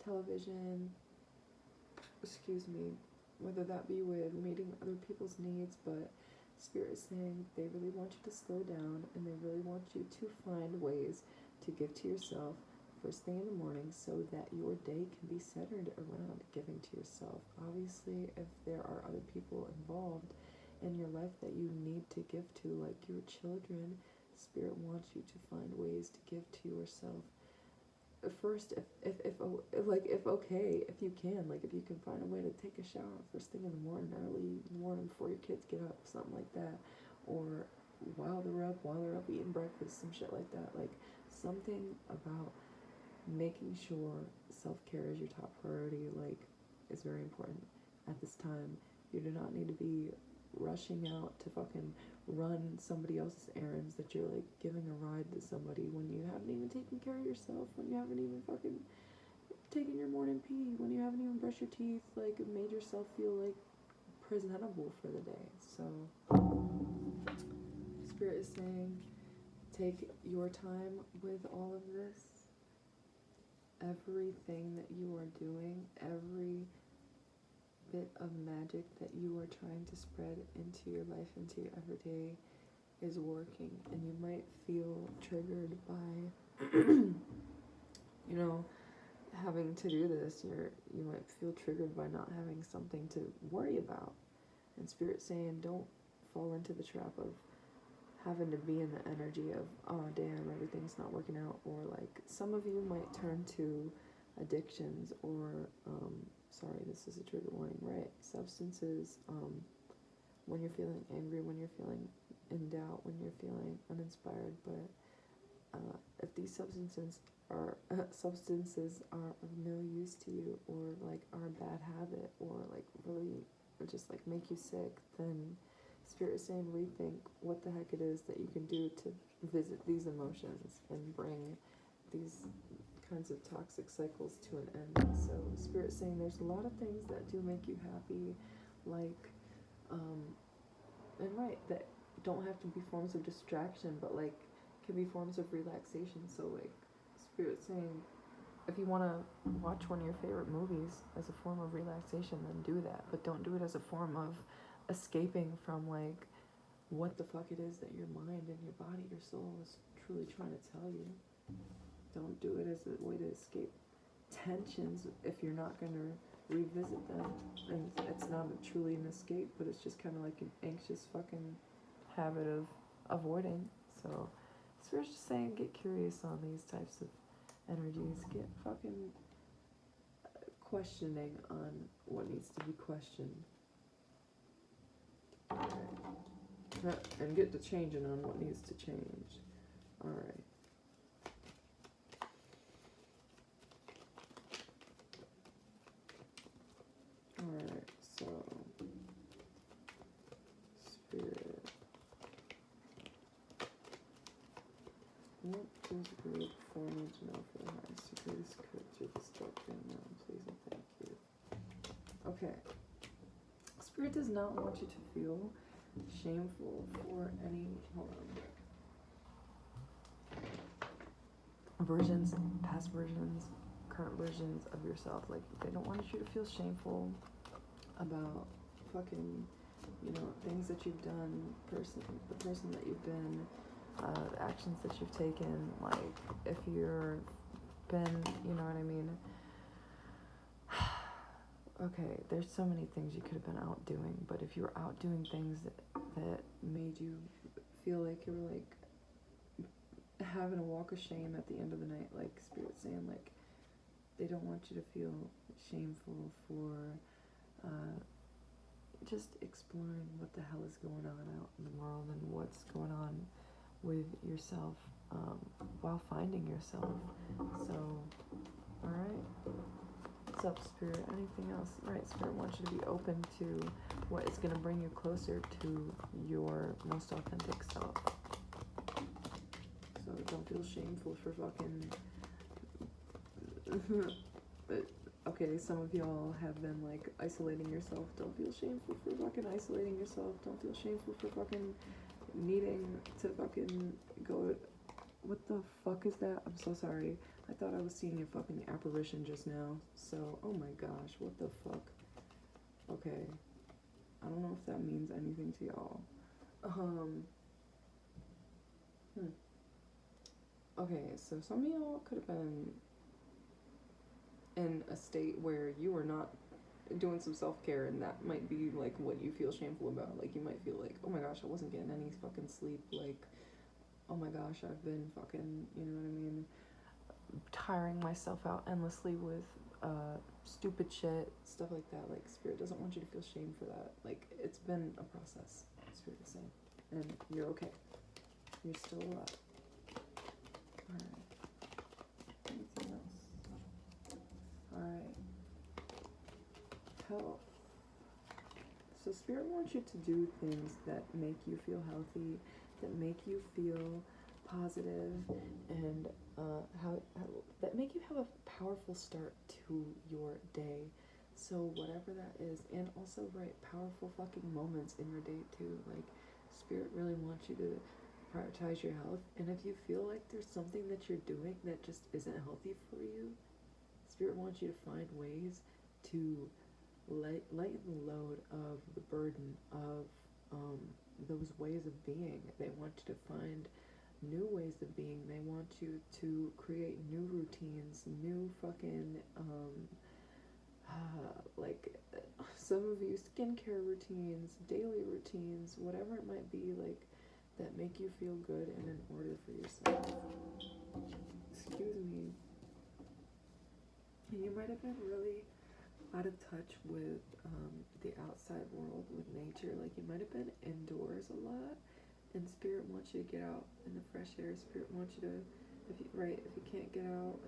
television, whether that be with meeting other people's needs. But Spirit is saying they really want you to slow down, and they really want you to find ways to give to yourself first thing in the morning, so that your day can be centered around giving to yourself. Obviously, if there are other people involved in your life that you need to give to, like your children, Spirit wants you to find ways to give to yourself first. If you can, like if you can find a way to take a shower first thing in the morning, early in the morning before your kids get up, something like that, or while they're up eating breakfast, some shit like that. Like something about making sure self-care is your top priority, like, is very important at this time. You do not need to be rushing out to fucking run somebody else's errands, that you're like giving a ride to somebody when you haven't even taken care of yourself, when you haven't even fucking taken your morning pee, when you haven't even brushed your teeth, like made yourself feel like presentable for the day. So Spirit is saying take your time with all of this. Everything that you are doing, every bit of magic that you are trying to spread into your life, into your everyday, is working. And you might feel triggered by having to do this. You might feel triggered by not having something to worry about. And Spirit's saying don't fall into the trap of having to be in the energy of, oh damn, everything's not working out. Or like some of you might turn to addictions, or this is a trigger warning, right? Substances, when you're feeling angry, when you're feeling in doubt, when you're feeling uninspired. But if these substances are of no use to you, or like are a bad habit, or like really just like make you sick, then Spirit is saying rethink what the heck it is that you can do to visit these emotions and bring these kinds of toxic cycles to an end. So Spirit is saying there's a lot of things that do make you happy, like that don't have to be forms of distraction, but like can be forms of relaxation. So like Spirit's saying if you want to watch one of your favorite movies as a form of relaxation, then do that, but don't do it as a form of escaping from like what the fuck it is that your mind and your body, your soul is truly trying to tell you. Don't do it as a way to escape tensions if you're not going to revisit them. And it's not truly an escape, but it's just kind of like an anxious fucking habit of avoiding. So Spirit's just saying get curious on these types of energies. Get fucking questioning on what needs to be questioned. Alright. And get to changing on what needs to change. Alright. Alright, so Spirit. What is group for me to know for the highest degree could through the structure now, please and thank you. Okay. Spirit does not want you to feel shameful for any versions, past versions, current versions of yourself. Like they don't want you to feel shameful about fucking, things that you've done, the person that you've been, the actions that you've taken. Like if you're been, you know what I mean? Okay, there's so many things you could have been out doing, but if you were out doing things that made you feel like you were like having a walk of shame at the end of the night, like Spirit's saying, like they don't want you to feel shameful for just exploring what the hell is going on out in the world and what's going on with yourself while finding yourself. So, alright. What's up, Spirit? Anything else? Right, Spirit wants you to be open to what is going to bring you closer to your most authentic self. So don't feel shameful for fucking... Okay, some of y'all have been like isolating yourself. Don't feel shameful for fucking isolating yourself. Don't feel shameful for fucking needing to fucking go... What the fuck is that? I'm so sorry. I thought I was seeing a fucking apparition just now. So, oh my gosh, what the fuck? Okay. I don't know if that means anything to y'all. Okay, so some of y'all could have been in a state where you were not doing some self-care, and that might be like what you feel shameful about. Like you might feel like, oh my gosh, I wasn't getting any fucking sleep. Like, oh my gosh, I've been fucking, you know what I mean, tiring myself out endlessly with stupid shit, stuff like that. Like Spirit doesn't want you to feel shame for that. Like it's been a process, Spirit is saying, and you're okay. You're still alive. Alright. Anything else? Alright. Health. So Spirit wants you to do things that make you feel healthy, that make you feel positive, and how that make you have a powerful start to your day. So whatever that is, and also powerful fucking moments in your day too. Like Spirit really wants you to prioritize your health, and if you feel like there's something that you're doing that just isn't healthy for you, Spirit wants you to find ways to lighten the load of the burden of those ways of being. They want you to find new ways of being. They want you to create new routines, new fucking like some of you skincare routines, daily routines, whatever it might be, like that make you feel good and in order for yourself. Excuse me. And you might have been really out of touch with the outside world, with nature. Like you might have been indoors a lot, and Spirit wants you to get out in the fresh air. Spirit wants you to, if you can't get out,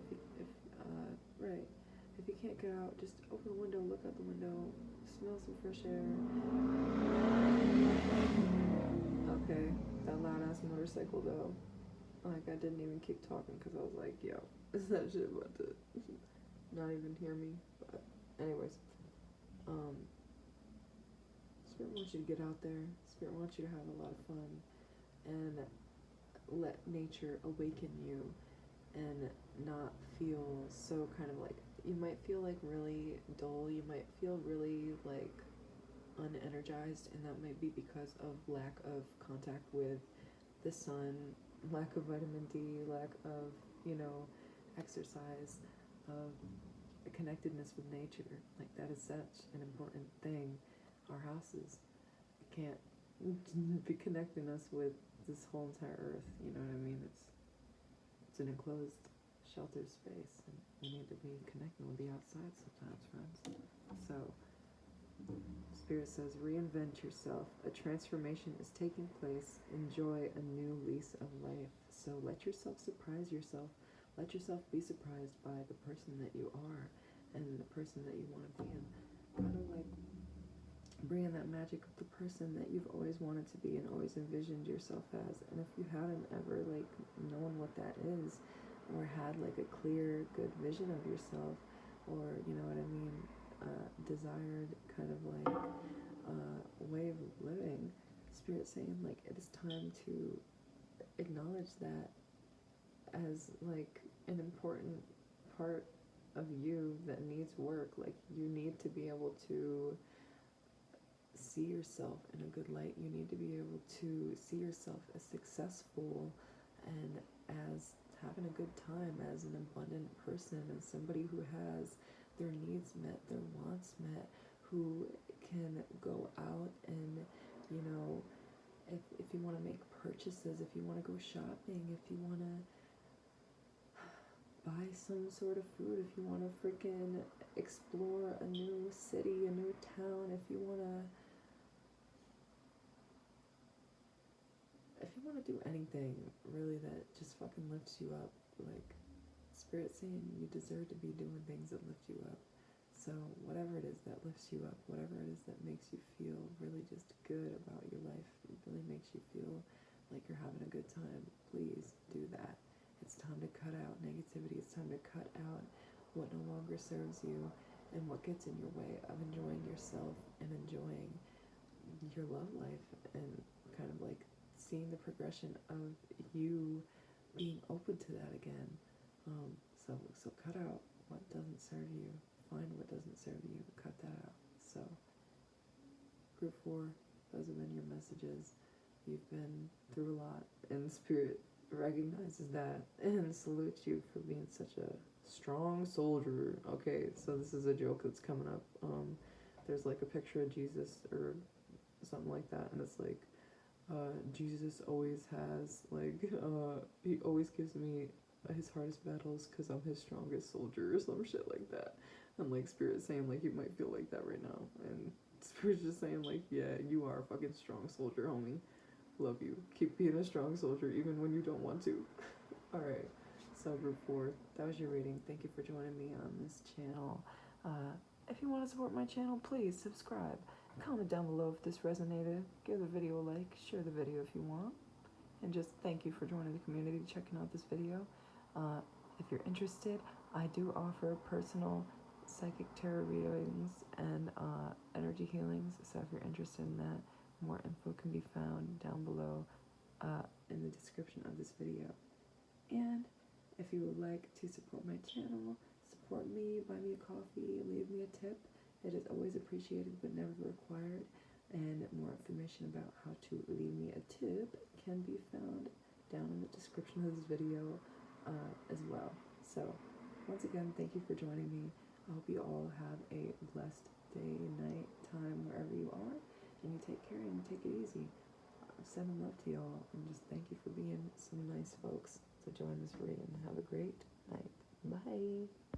if you can't get out, just open the window, look out the window, smell some fresh air. Okay, that loud ass motorcycle though. Like I didn't even keep talking because I was like, yo, is that shit about to not even hear me? But anyways, Spirit wants you to get out there. Spirit wants you to have a lot of fun and let nature awaken you and not feel so kind of like, you might feel like really dull, you might feel really like unenergized, and that might be because of lack of contact with the sun, lack of vitamin D, lack of, exercise, of connectedness with nature. Like that is such an important thing. Our houses can't be connecting us with this whole entire earth, you know what I mean? It's an enclosed, sheltered space, and we need to be connecting with the outside sometimes, friends. So, Spirit says, reinvent yourself. A transformation is taking place. Enjoy a new lease of life. So let yourself surprise yourself. Let yourself be surprised by the person that you are and the person that you want to be, and kind of like bringing that magic of the person that you've always wanted to be and always envisioned yourself as. And if you haven't ever like known what that is, or had like a clear, good vision of yourself, or you know what I mean, desired kind of like way of living, Spirit saying like it is time to acknowledge that as like an important part of you that needs work. Like you need to be able to see yourself in a good light. You need to be able to see yourself as successful and as having a good time, as an abundant person, as somebody who has their needs met, their wants met, who can go out and, you know, if you want to make purchases, if you want to go shopping, if you want to buy some sort of food, if you want to freaking explore a new city, a new town, if you want to do anything really that just fucking lifts you up, like Spirit saying you deserve to be doing things that lift you up. So whatever it is that lifts you up, whatever it is that makes you feel really just good about your life, really makes you feel like you're having a good time, please do that. It's time to cut out negativity. It's time to cut out what no longer serves you and what gets in your way of enjoying yourself and enjoying your love life, and kind of like seeing the progression of you being open to that again. So cut out what doesn't serve you. Find what doesn't serve you. Cut that out. So, Group 4, those have been your messages. You've been through a lot, and Spirit recognizes that and salutes you for being such a strong soldier. Okay, so this is a joke that's coming up. There's like a picture of Jesus or something like that, and it's like, Jesus always has, like, he always gives me his hardest battles because I'm his strongest soldier, or some shit like that. And like Spirit saying like you might feel like that right now, and Spirit's just saying like, yeah, you are a fucking strong soldier, homie. Love you. Keep being a strong soldier even when you don't want to. Alright, so Group 4, that was your reading. Thank you for joining me on this channel. If you want to support my channel, please subscribe. Comment down below if this resonated. Give the video a like. Share the video if you want. And just thank you for joining the community, checking out this video. If you're interested, I do offer personal psychic tarot readings and energy healings. So if you're interested in that, more info can be found down below in the description of this video. And if you would like to support my channel, support me, buy me a coffee, leave me a tip. It is always appreciated but never required. And more information about how to leave me a tip can be found down in the description of this video as well. So once again, thank you for joining me. I hope you all have a blessed day, night, time, wherever you are. And you take care and you take it easy. Sending love to y'all, and just thank you for being some nice folks to join this reading. Have a great night. Bye.